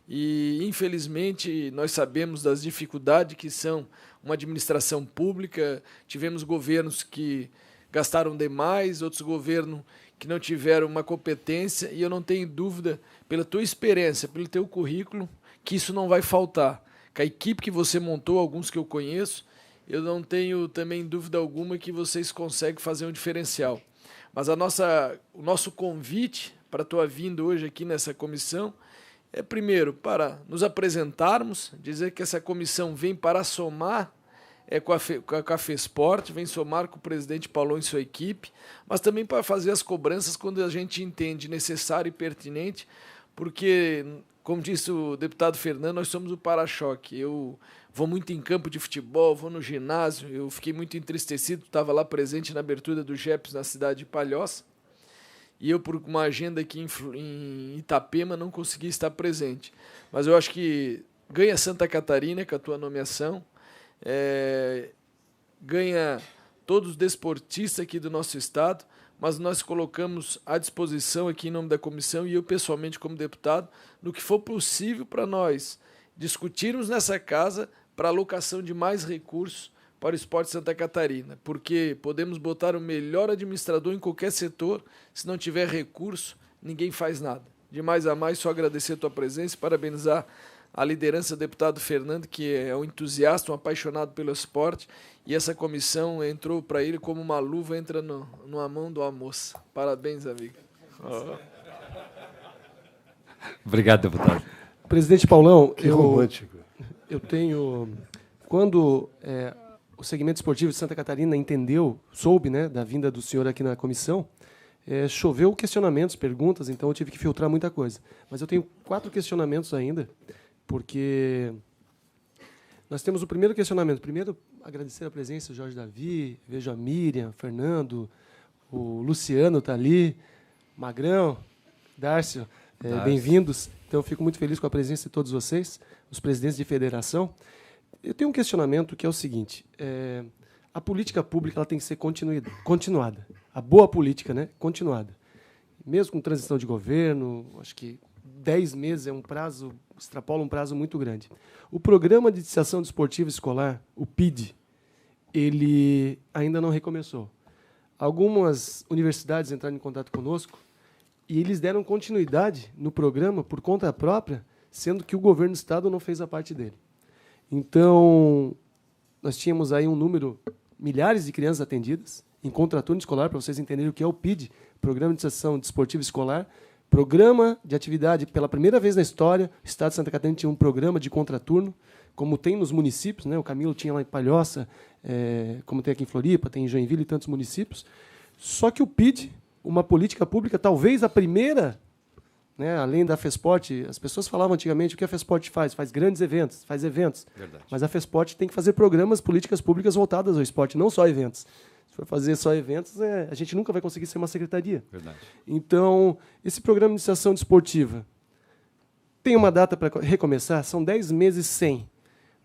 E, infelizmente, nós sabemos das dificuldades que são uma administração pública. Tivemos governos que gastaram demais, outros governos que não tiveram uma competência, e eu não tenho dúvida, pela tua experiência, pelo teu currículo, que isso não vai faltar. Com a equipe que você montou, alguns que eu conheço, eu não tenho também dúvida alguma que vocês conseguem fazer um diferencial. Mas o nosso convite para a tua vinda hoje aqui nessa comissão é, primeiro, para nos apresentarmos, dizer que essa comissão vem para somar com a FESPORT, vem somar com o presidente Paulão e sua equipe, mas também para fazer as cobranças quando a gente entende necessário e pertinente, porque, como disse o deputado Fernando, nós somos o para-choque. Eu vou muito em campo de futebol, vou no ginásio, eu fiquei muito entristecido, estava lá presente na abertura do GEPS na cidade de Palhoça, e eu, por uma agenda aqui em Itapema, não consegui estar presente. Mas eu acho que ganha Santa Catarina com a tua nomeação, ganha todos os desportistas aqui do nosso estado, mas nós colocamos à disposição aqui em nome da comissão e eu pessoalmente como deputado, no que for possível para nós discutirmos nessa casa para alocação de mais recursos para o esporte de Santa Catarina, porque podemos botar o melhor administrador em qualquer setor, se não tiver recurso, ninguém faz nada. De mais a mais, só agradecer a tua presença e parabenizar a liderança do deputado Fernando, que é um entusiasta, um apaixonado pelo esporte, e essa comissão entrou para ele como uma luva entra numa mão de uma moça. Parabéns, amigo. Obrigado, deputado. Presidente Paulão, Que romântico. eu tenho... Quando o segmento esportivo de Santa Catarina soube, né, da vinda do senhor aqui na comissão, choveu questionamentos, perguntas, então eu tive que filtrar muita coisa. Mas eu tenho 4 questionamentos ainda, porque nós temos o primeiro questionamento. Primeiro, agradecer a presença do Jorge Davi, vejo a Miriam, Fernando, o Luciano está ali, Magrão, Dárcio, bem-vindos. Então, eu fico muito feliz com a presença de todos vocês, os presidentes de federação. Eu tenho um questionamento que é o seguinte, a política pública ela tem que ser continuada. A boa política, né, continuada. Mesmo com transição de governo, acho que 10 meses extrapola um prazo muito grande. O Programa de Iniciação Desportiva Escolar, o PID, ele ainda não recomeçou. Algumas universidades entraram em contato conosco e eles deram continuidade no programa por conta própria, sendo que o governo do estado não fez a parte dele. Então, nós tínhamos aí milhares de crianças atendidas em contraturno escolar, para vocês entenderem o que é o PID, Programa de Iniciação Desportiva Escolar, programa de atividade, pela primeira vez na história, o estado de Santa Catarina tinha um programa de contraturno, como tem nos municípios, né? O Camilo tinha lá em Palhoça, como tem aqui em Floripa, tem em Joinville e tantos municípios. Só que o PID, uma política pública, talvez a primeira, né, além da FESPORT, as pessoas falavam antigamente o que a FESPORT faz? Faz grandes eventos, faz eventos. Verdade. Mas a FESPORT tem que fazer programas, políticas públicas voltadas ao esporte, não só eventos. Se for fazer só eventos, a gente nunca vai conseguir ser uma secretaria. Verdade. Então, esse programa de iniciação desportiva tem uma data para recomeçar? São 10 meses sem.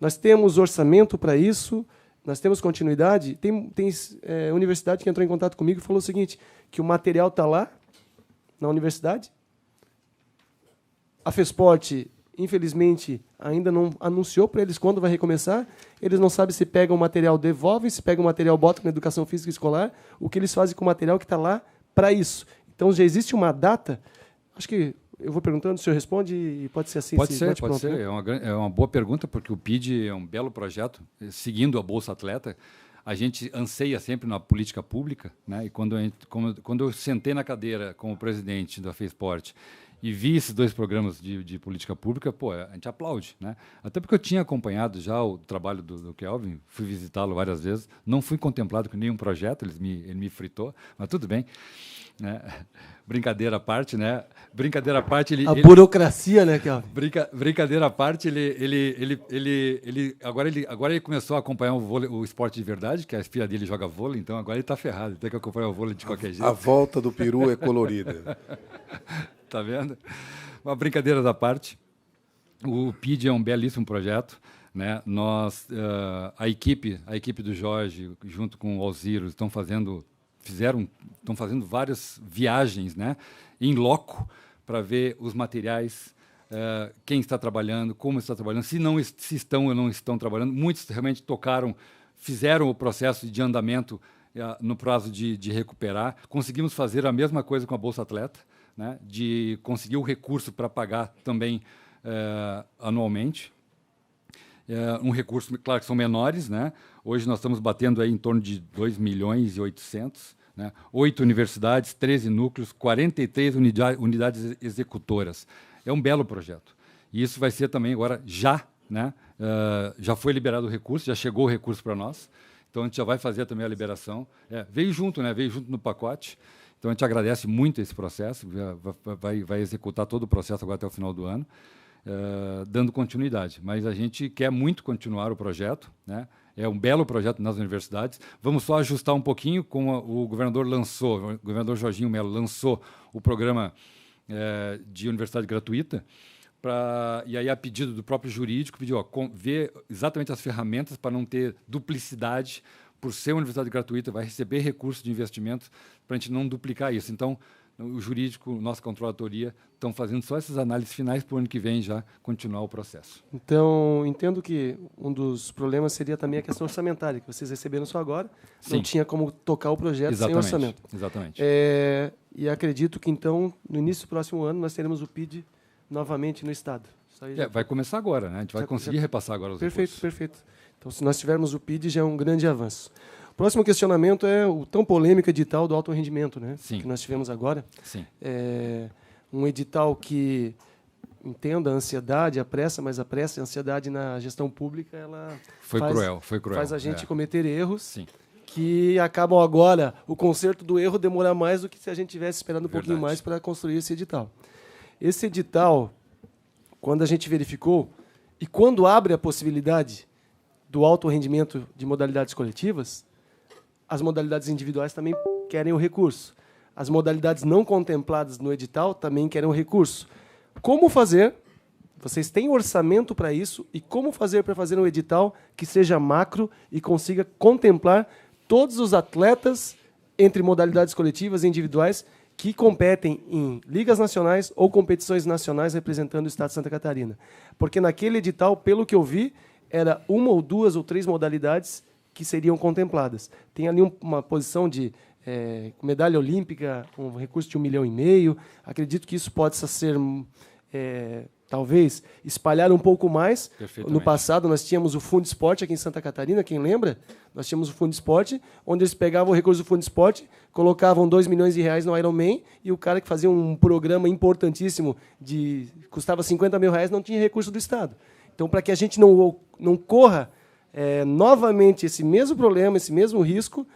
Nós temos orçamento para isso, nós temos continuidade. Tem universidade que entrou em contato comigo e falou o seguinte, que o material está lá, na universidade. A FESPORT, infelizmente, ainda não anunciou para eles quando vai recomeçar. Eles não sabem se pegam o material, devolvem, se pegam o material, botam na educação física escolar, o que eles fazem com o material que está lá para isso. Então, já existe uma data, acho que eu vou perguntando, o senhor responde e pode ser assim? Pode ser. Né? É uma boa pergunta, porque o PID é um belo projeto, seguindo a Bolsa Atleta. A gente anseia sempre na política pública, né? E quando eu sentei na cadeira como presidente da FESPORT e vi esses 2 programas de política pública, pô, a gente aplaude, né? Até porque eu tinha acompanhado já o trabalho do Kelvin, fui visitá-lo várias vezes, não fui contemplado com nenhum projeto, ele me fritou, mas tudo bem, né? Brincadeira à parte, né? Brincadeira à parte, burocracia, né, Kelvin? Brincadeira à parte, agora ele começou a acompanhar o esporte de verdade, que a filha dele joga vôlei, então agora ele está ferrado, ele tem que acompanhar o vôlei de qualquer jeito. A volta do peru é colorida. Tá vendo? Uma brincadeira da parte. O PID é um belíssimo projeto, né? A equipe do Jorge, junto com o Alziro, estão fazendo várias viagens, né, em loco, para ver os materiais, quem está trabalhando, como está trabalhando, se estão ou não estão trabalhando. Muitos realmente fizeram o processo de andamento no prazo de recuperar. Conseguimos fazer a mesma coisa com a Bolsa Atleta, né, de conseguir o recurso para pagar também anualmente. Um recurso, claro que são menores, né? Hoje nós estamos batendo aí em torno de 2 milhões e 800, né? 8 universidades, 13 núcleos, 43 unidades executoras. É um belo projeto. E isso vai ser também agora né? Já foi liberado o recurso, já chegou o recurso para nós. Então a gente já vai fazer também a liberação. Veio junto, né? Veio junto no pacote. Então a gente agradece muito esse processo, vai executar todo o processo agora até o final do ano. Dando continuidade. Mas a gente quer muito continuar o projeto, né? É um belo projeto nas universidades. Vamos só ajustar um pouquinho com o governador Jorginho Mello lançou o programa de universidade gratuita, e aí a pedido do próprio jurídico, pediu ver exatamente as ferramentas para não ter duplicidade. Por ser uma universidade gratuita, vai receber recursos de investimento para a gente não duplicar isso. Então, o jurídico, nossa controladoria, estão fazendo só essas análises finais para o ano que vem já continuar o processo. Então, entendo que um dos problemas seria também a questão orçamentária, que vocês receberam só agora. Sim. Não tinha como tocar o projeto sem orçamento. Exatamente. E acredito que, então, no início do próximo ano, nós teremos o PID novamente no Estado. Vai começar agora, né? A gente vai conseguir repassar agora os recursos. Perfeito. Então, se nós tivermos o PID, já é um grande avanço. O próximo questionamento é o tão polêmico edital do alto rendimento, né? Sim. Que nós tivemos agora. Sim. Um edital que entenda a ansiedade, a pressa, mas a pressa e a ansiedade na gestão pública, ela foi cruel. Faz a gente cometer erros. Sim. Que acabam agora, o conserto do erro demora mais do que se a gente tivesse esperando um pouquinho mais para construir esse edital. Esse edital, quando a gente verificou, e quando abre a possibilidade do alto rendimento de modalidades coletivas, as modalidades individuais também querem o recurso. As modalidades não contempladas no edital também querem o recurso. Como fazer? Vocês têm orçamento para isso, e como fazer para fazer um edital que seja macro e consiga contemplar todos os atletas entre modalidades coletivas e individuais que competem em ligas nacionais ou competições nacionais representando o Estado de Santa Catarina? Porque naquele edital, pelo que eu vi, era 1 ou 2 ou 3 modalidades que seriam contempladas. Tem ali uma posição de medalha olímpica, um recurso de 1,5 milhão. Acredito que isso possa ser, talvez, espalhar um pouco mais. No passado, nós tínhamos o Fundo Esporte aqui em Santa Catarina, quem lembra? Nós tínhamos o Fundo Esporte, onde eles pegavam o recurso do Fundo Esporte, colocavam R$2 milhões no Ironman, e o cara que fazia um programa importantíssimo, custava R$50 mil, não tinha recurso do Estado. Então, para que a gente não corra novamente esse mesmo problema, esse mesmo risco,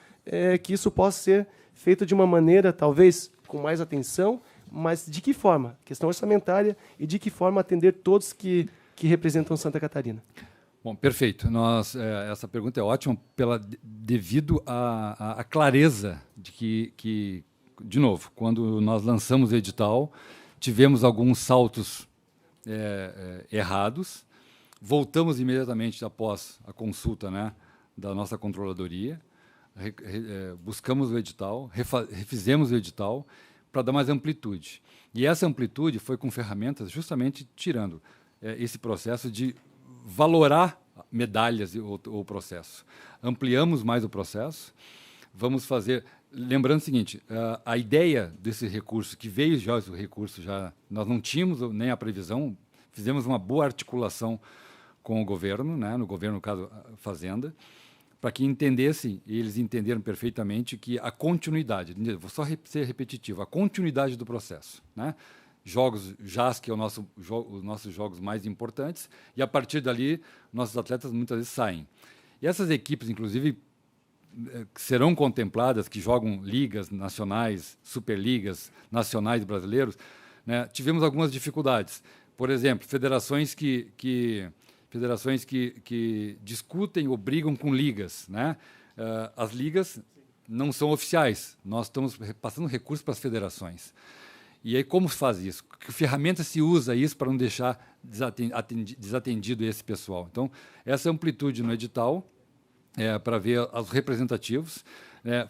que isso possa ser feito de uma maneira, talvez, com mais atenção, mas de que forma? Questão orçamentária, e de que forma atender todos que representam Santa Catarina. Bom, perfeito. Essa pergunta é ótima devido à clareza de que, de novo, quando nós lançamos o edital, tivemos alguns saltos errados. Voltamos imediatamente após a consulta, né, da nossa controladoria, buscamos o edital, refizemos o edital para dar mais amplitude. E essa amplitude foi com ferramentas justamente tirando esse processo de valorar medalhas ou processo. Ampliamos mais o processo, vamos fazer... Lembrando o seguinte, a ideia desse recurso, que veio já o recurso, nós não tínhamos nem a previsão, fizemos uma boa articulação com o governo, né, no governo, no caso, a Fazenda, para que entendessem, e eles entenderam perfeitamente que a continuidade, vou só ser repetitivo, a continuidade do processo, né, jogos JAS, que é os nossos jogos mais importantes, e a partir dali nossos atletas muitas vezes saem. E essas equipes, inclusive, que serão contempladas, que jogam ligas nacionais, superligas nacionais brasileiros, né, tivemos algumas dificuldades. Por exemplo, federações que discutem ou brigam com ligas, né? As ligas não são oficiais. Nós estamos passando recursos para as federações. E aí como se faz isso? Que ferramenta se usa isso para não deixar desatendido esse pessoal? Então, essa amplitude no edital, para ver os representativos,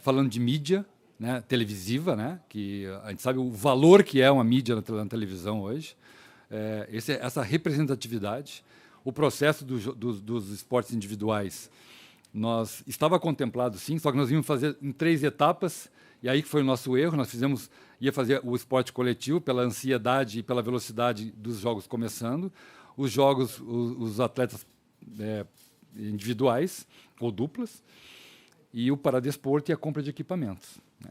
falando de mídia, né, televisiva, né, que a gente sabe o valor que é uma mídia na televisão hoje, essa representatividade, o processo dos esportes individuais, estava contemplado sim, só que nós íamos fazer em 3 etapas, e aí que foi o nosso erro, ia fazer o esporte coletivo pela ansiedade e pela velocidade dos jogos começando, os atletas individuais ou duplas, e o paradesporto e a compra de equipamentos, né?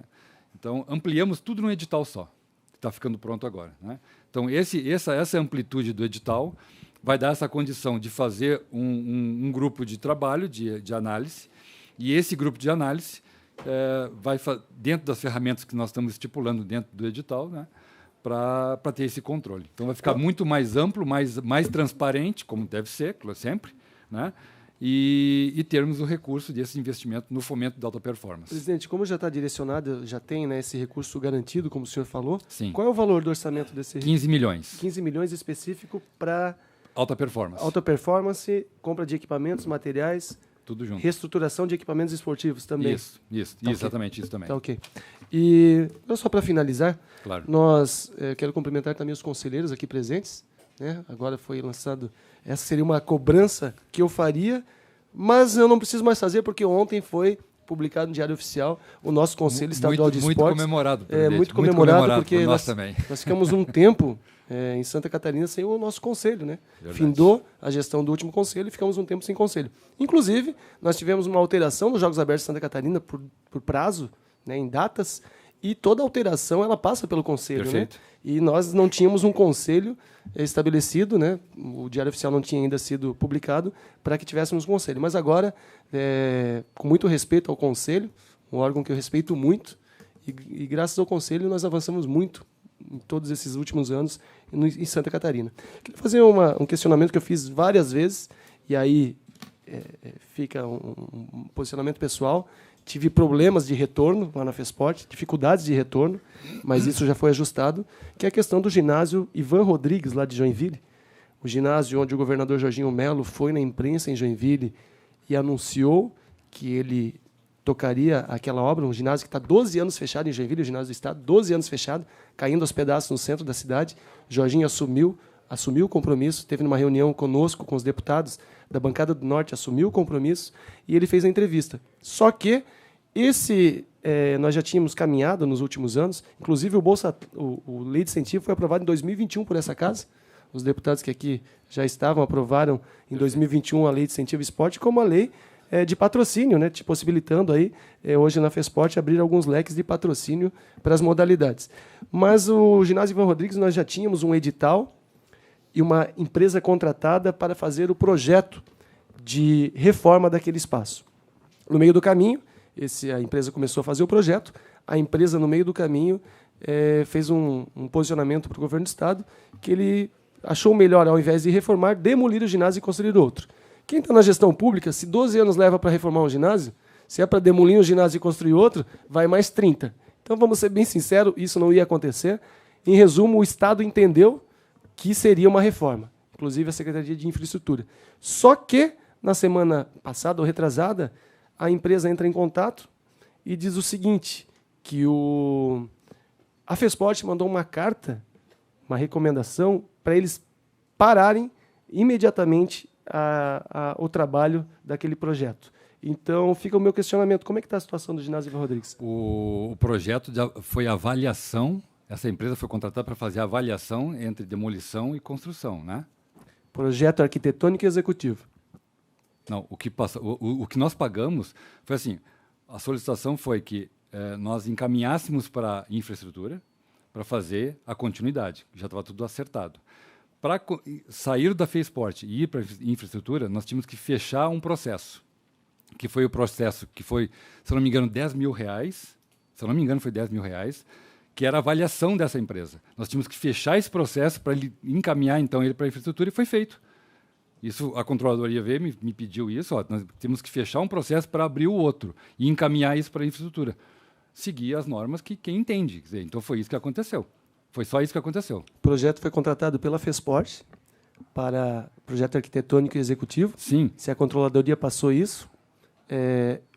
Então, ampliamos tudo num edital só, que está ficando pronto agora, né? Então, essa amplitude do edital vai dar essa condição de fazer um grupo de trabalho, de análise, e esse grupo de análise vai dentro das ferramentas que nós estamos estipulando dentro do edital, né, para ter esse controle. Então, vai ficar muito mais amplo, mais transparente, como deve ser, sempre, né, e termos o recurso desse investimento no fomento da alta performance. Presidente, como já está direcionado, já tem, né, esse recurso garantido, como o senhor falou, Sim. Qual é o valor do orçamento desse recurso? 15 milhões. 15 milhões específico para... Alta performance. Alta performance, compra de equipamentos, materiais... Tudo junto. Reestruturação de equipamentos esportivos também. Isso, Tá, exatamente okay. isso também. Tá ok. E só para finalizar, claro. Quero cumprimentar também os conselheiros aqui presentes, né? Agora foi lançado, essa seria uma cobrança que eu faria, mas eu não preciso mais fazer porque ontem foi publicado no Diário Oficial o nosso Conselho Estadual de Esportes. Muito comemorado, presidente. Muito comemorado porque nós também. Nós ficamos um tempo em Santa Catarina sem o nosso conselho, né? Verdade. Findou a gestão do último conselho e ficamos um tempo sem conselho. Inclusive, nós tivemos uma alteração nos Jogos Abertos de Santa Catarina por prazo, né, em datas, e toda alteração ela passa pelo conselho. Perfeito. Né? E nós não tínhamos um conselho estabelecido, né? O Diário Oficial não tinha ainda sido publicado para que tivéssemos um conselho. Mas agora, com muito respeito ao conselho, um órgão que eu respeito muito, e graças ao conselho nós avançamos muito em todos esses últimos anos em Santa Catarina. Queria fazer um questionamento que eu fiz várias vezes, e aí fica um posicionamento pessoal. Tive problemas de retorno lá na FESPORT, dificuldades de retorno, mas isso já foi ajustado, que é a questão do ginásio Ivan Rodrigues, lá de Joinville. O ginásio onde o governador Jorginho Melo foi na imprensa em Joinville e anunciou que ele tocaria aquela obra, um ginásio que está 12 anos fechado em Joinville, o ginásio do Estado, 12 anos fechado, caindo aos pedaços no centro da cidade. Jorginho assumiu o compromisso, teve numa reunião conosco, com os deputados da bancada do Norte, assumiu o compromisso e ele fez a entrevista. Só que nós já tínhamos caminhado nos últimos anos, inclusive o Lei de Incentivo foi aprovado em 2021 por essa casa. Os deputados que aqui já estavam aprovaram em 2021 a Lei de Incentivo ao Esporte como a lei de patrocínio, né, te possibilitando aí, hoje na FESPORT, abrir alguns leques de patrocínio para as modalidades. Mas o ginásio Ivan Rodrigues, nós já tínhamos um edital e uma empresa contratada para fazer o projeto de reforma daquele espaço. No meio do caminho, a empresa começou a fazer o projeto, a empresa, no meio do caminho, fez um posicionamento para o governo do Estado que ele achou melhor, ao invés de reformar, demolir o ginásio e construir outro. Quem está na gestão pública, se 12 anos leva para reformar um ginásio, se é para demolir um ginásio e construir outro, vai mais 30. Então, vamos ser bem sinceros, isso não ia acontecer. Em resumo, o Estado entendeu que seria uma reforma, inclusive a Secretaria de Infraestrutura. Só que, na semana passada ou retrasada, a empresa entra em contato e diz o seguinte, que a FESPORT mandou uma carta, uma recomendação, para eles pararem imediatamente o trabalho daquele projeto. Então, fica o meu questionamento. Como é que está a situação do ginásio Ivan Rodrigues? O projeto foi avaliação. Essa empresa foi contratada para fazer a avaliação entre demolição e construção, né? Projeto arquitetônico e executivo. Não, o que nós pagamos foi assim, a solicitação foi que nós encaminhássemos para a infraestrutura, para fazer a continuidade. Já estava tudo acertado. Para sair da FESPORT e ir para a infraestrutura, nós tínhamos que fechar um processo, que foi o processo que foi, se eu não me engano, R$10 mil, se eu não me engano, foi R$10 mil, que era a avaliação dessa empresa. Nós tínhamos que fechar esse processo para ele encaminhar, então, ele para a infraestrutura, e foi feito. Isso, a controladoria veio e me pediu isso, nós temos que fechar um processo para abrir o outro e encaminhar isso para a infraestrutura. Seguir as normas que quem entende. Quer dizer, então, foi isso que aconteceu. Foi só isso que aconteceu. O projeto foi contratado pela FESPORT para projeto arquitetônico e executivo. Sim. Se a controladoria passou isso,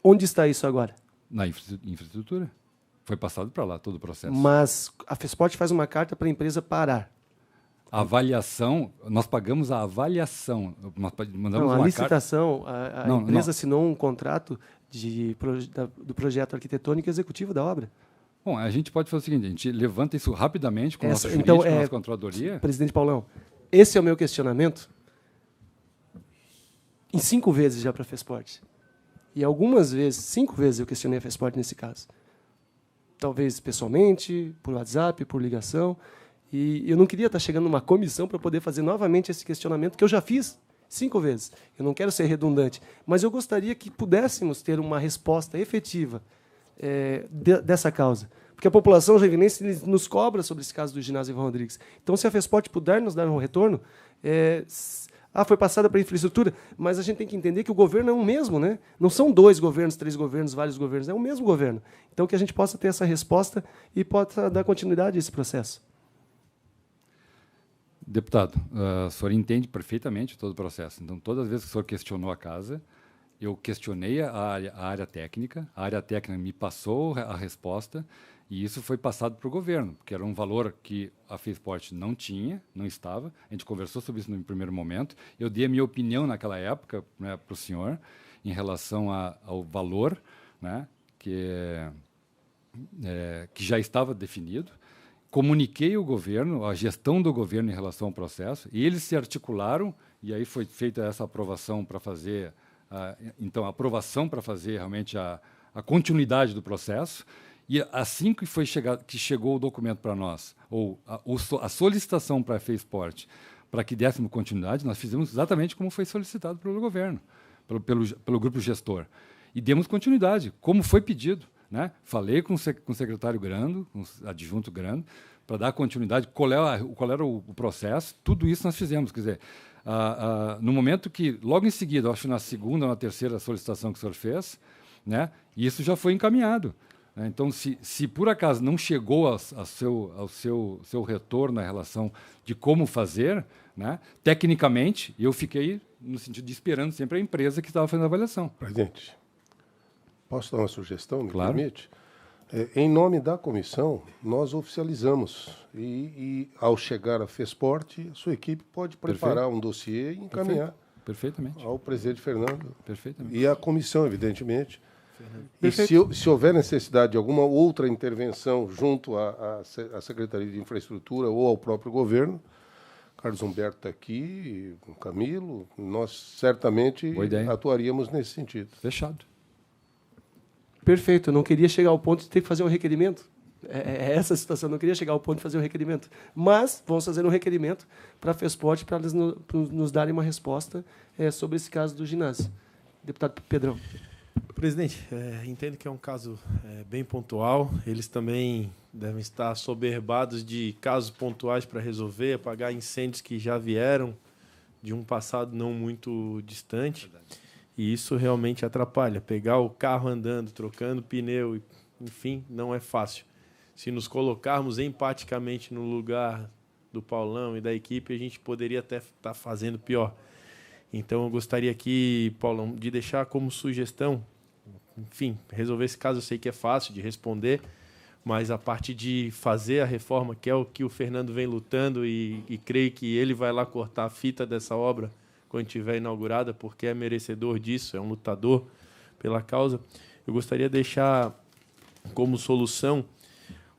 onde está isso agora? Na infraestrutura. Foi passado para lá todo o processo. Mas a FESPORT faz uma carta para a empresa parar. A avaliação, nós pagamos a avaliação. Nós mandamos Não, a uma licitação, a Não, empresa não. assinou um contrato do projeto arquitetônico e executivo da obra. Bom, a gente pode fazer o seguinte, a gente levanta isso rapidamente com o nosso Então, jurídico, com a nossa controladoria. Presidente Paulão, esse é o meu questionamento em 5 vezes já para a FESPORT. E algumas vezes, 5 vezes eu questionei a FESPORT nesse caso. Talvez pessoalmente, por WhatsApp, por ligação. E eu não queria estar chegando numa comissão para poder fazer novamente esse questionamento, que eu já fiz 5 vezes. Eu não quero ser redundante, mas eu gostaria que pudéssemos ter uma resposta efetiva dessa causa. Porque a população joinvilense nos cobra sobre esse caso do ginásio Ivan Rodrigues. Então, se a FESPORT puder nos dar um retorno, foi passada para a infraestrutura, mas a gente tem que entender que o governo é um mesmo, né? Não são 2 governos, 3 governos, vários governos, é o mesmo governo. Então, que a gente possa ter essa resposta e possa dar continuidade a esse processo. Deputado, o senhor entende perfeitamente todo o processo. Então, todas as vezes que o senhor questionou a casa, eu questionei a área técnica, a área técnica me passou a resposta, e isso foi passado para o governo, porque era um valor que a FESPORT não tinha, não estava. A gente conversou sobre isso no primeiro momento. Eu dei a minha opinião naquela época, né, para o senhor, em relação ao valor, né, que já estava definido. Comuniquei o governo, a gestão do governo em relação ao processo, e eles se articularam, e aí foi feita essa aprovação para fazer, então, a aprovação para fazer realmente a continuidade do processo. E assim que chegou o documento para nós, ou a solicitação para a FESPORT, para que dessemos continuidade, nós fizemos exatamente como foi solicitado pelo governo, pelo grupo gestor. E demos continuidade, como foi pedido. Né? Falei com o secretário Grando, com o adjunto Grando, para dar continuidade, qual era o processo, tudo isso nós fizemos. Quer dizer, no momento que, logo em seguida, acho que na segunda ou na terceira solicitação que o senhor fez, né, isso já foi encaminhado. Então, se por acaso não chegou ao seu retorno na relação de como fazer, né, tecnicamente, eu fiquei no sentido de esperando sempre a empresa que estava fazendo a avaliação. Presidente, posso dar uma sugestão, me Claro. permite? Em nome da comissão, nós oficializamos. E ao chegar a FESPORT, a sua equipe pode preparar um dossiê e encaminhar Perfeitamente. ao presidente Fernando. Perfeitamente. E à comissão, evidentemente. E se houver necessidade de alguma outra intervenção junto à Secretaria de Infraestrutura ou ao próprio governo, Carlos Humberto está aqui, o Camilo, nós certamente atuaríamos nesse sentido. Fechado. Perfeito, eu não queria chegar ao ponto de ter que fazer um requerimento. É essa a situação, eu não queria chegar ao ponto de fazer um requerimento. Mas vamos fazer um requerimento para a FESPORT para eles nos darem uma resposta sobre esse caso do ginásio. Deputado Pedrão. Presidente, entendo que é um caso bem pontual. Eles também devem estar assoberbados de casos pontuais para resolver, apagar incêndios que já vieram de um passado não muito distante. E isso realmente atrapalha. Pegar o carro andando, trocando pneu, enfim, não é fácil. Se nos colocarmos empaticamente no lugar do Paulão e da equipe, a gente poderia até estar fazendo pior. Então, eu gostaria aqui, Paulão, de deixar como sugestão, enfim, resolver esse caso eu sei que é fácil de responder, mas a parte de fazer a reforma, que é o que o Fernando vem lutando, e creio que ele vai lá cortar a fita dessa obra quando estiver inaugurada, porque é merecedor disso, é um lutador pela causa. Eu gostaria de deixar como solução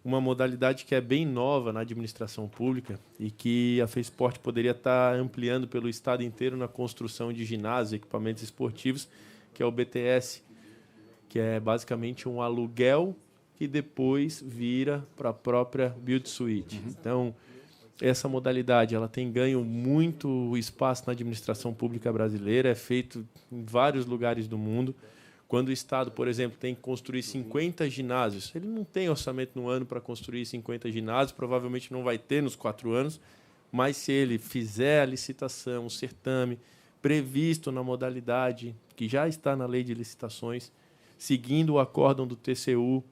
uma modalidade que é bem nova na administração pública e que a FESPORT poderia estar ampliando pelo estado inteiro na construção de ginásios, equipamentos esportivos, que é o BTS, que é basicamente um aluguel que depois vira para a própria Build Suite. Então, essa modalidade ela tem ganho muito espaço na administração pública brasileira, é feito em vários lugares do mundo. Quando o Estado, por exemplo, tem que construir 50 ginásios, ele não tem orçamento no ano para construir 50 ginásios, provavelmente não vai ter nos 4 anos, mas se ele fizer a licitação, o certame, previsto na modalidade que já está na lei de licitações, seguindo o acórdão do TCU,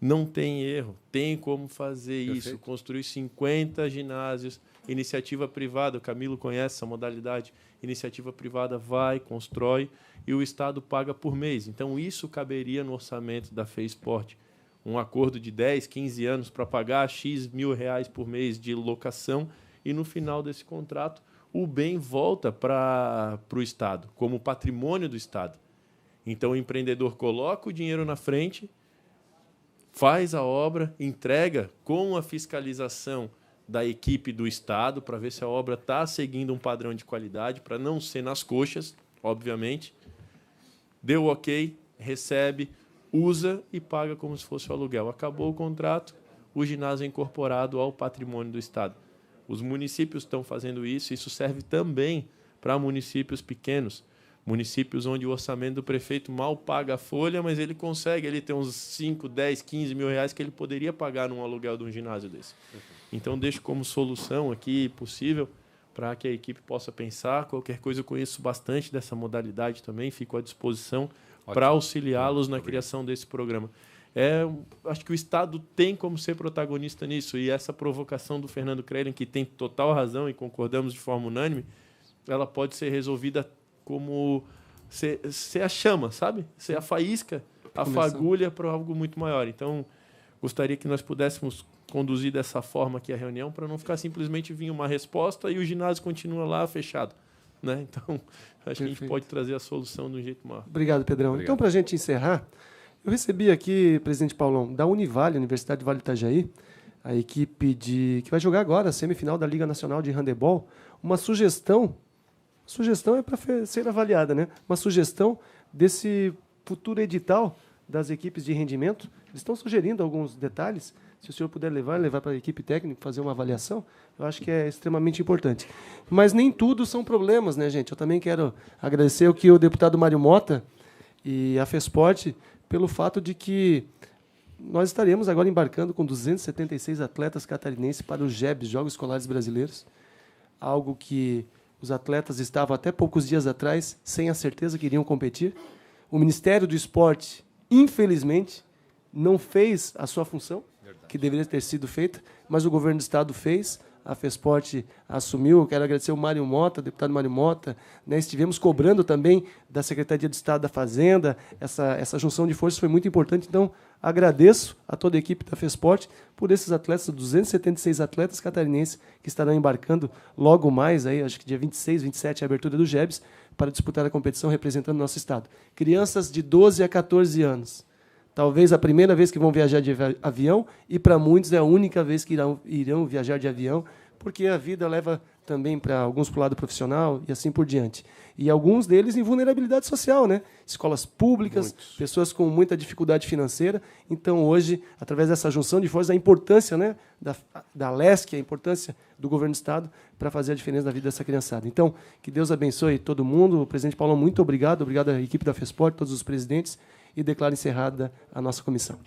não tem erro, tem como fazer isso, construir 50 ginásios, iniciativa privada, o Camilo conhece essa modalidade, iniciativa privada vai, constrói, e o Estado paga por mês. Então, isso caberia no orçamento da FESPORT. Um acordo de 10, 15 anos para pagar X mil reais por mês de locação, e no final desse contrato, o bem volta para o Estado, como patrimônio do Estado. Então, o empreendedor coloca o dinheiro na frente, faz a obra, entrega com a fiscalização da equipe do Estado para ver se a obra está seguindo um padrão de qualidade, para não ser nas coxas, obviamente. Deu ok, recebe, usa e paga como se fosse o aluguel. Acabou o contrato, o ginásio é incorporado ao patrimônio do Estado. Os municípios estão fazendo isso, isso serve também para municípios pequenos, municípios onde o orçamento do prefeito mal paga a folha, mas ele consegue, ele tem uns 5, 10, 15 mil reais que ele poderia pagar num aluguel de um ginásio desse. Então, deixo como solução aqui possível para que a equipe possa pensar. Qualquer coisa, eu conheço bastante dessa modalidade também, fico à disposição para auxiliá-los na criação desse programa. Acho que o Estado tem como ser protagonista nisso, e essa provocação do Fernando Krellen, que tem total razão e concordamos de forma unânime, ela pode ser resolvida como ser a chama, sabe? Ser a faísca, a fagulha para algo muito maior. Então, gostaria que nós pudéssemos conduzir dessa forma aqui a reunião, para não ficar simplesmente vir uma resposta e o ginásio continua lá fechado, né? Então, acho que a gente pode trazer a solução de um jeito maior. Obrigado, Pedrão. Obrigado. Então, para a gente encerrar, eu recebi aqui, presidente Paulão, da Univale, Universidade de Vale do Itajaí, a equipe que vai jogar agora a semifinal da Liga Nacional de Handebol, uma sugestão é para ser avaliada, né? Uma sugestão desse futuro edital das equipes de rendimento. Eles estão sugerindo alguns detalhes. Se o senhor puder levar para a equipe técnica, fazer uma avaliação, eu acho que é extremamente importante. Mas nem tudo são problemas, né, gente? Eu também quero agradecer o deputado Mário Mota e a FESPORT pelo fato de que nós estaremos agora embarcando com 276 atletas catarinenses para os JEBs, Jogos Escolares Brasileiros, algo que os atletas estavam até poucos dias atrás sem a certeza que iriam competir. O Ministério do Esporte, infelizmente, não fez a sua função, que deveria ter sido feita, mas o governo do Estado fez, a FESPORT assumiu. Eu quero agradecer o Mário Mota, o deputado Mário Mota, né? Estivemos cobrando também da Secretaria de Estado da Fazenda, essa junção de forças foi muito importante, então agradeço a toda a equipe da FESPORT por esses atletas, 276 atletas catarinenses que estarão embarcando logo mais, aí, acho que dia 26, 27, a abertura do JEBs, para disputar a competição representando o nosso Estado. Crianças de 12 a 14 anos. Talvez a primeira vez que vão viajar de avião, e para muitos é a única vez que irão viajar de avião, porque a vida leva também para alguns para o lado profissional e assim por diante. E alguns deles em vulnerabilidade social, né? Escolas públicas, pessoas com muita dificuldade financeira. Então, hoje, através dessa junção de forças, a importância, né, da LESC, a importância do governo do Estado para fazer a diferença na vida dessa criançada. Então, que Deus abençoe todo mundo. O presidente Paulão, muito obrigado. Obrigado à equipe da FESPORT, todos os presidentes, e declaro encerrada a nossa comissão.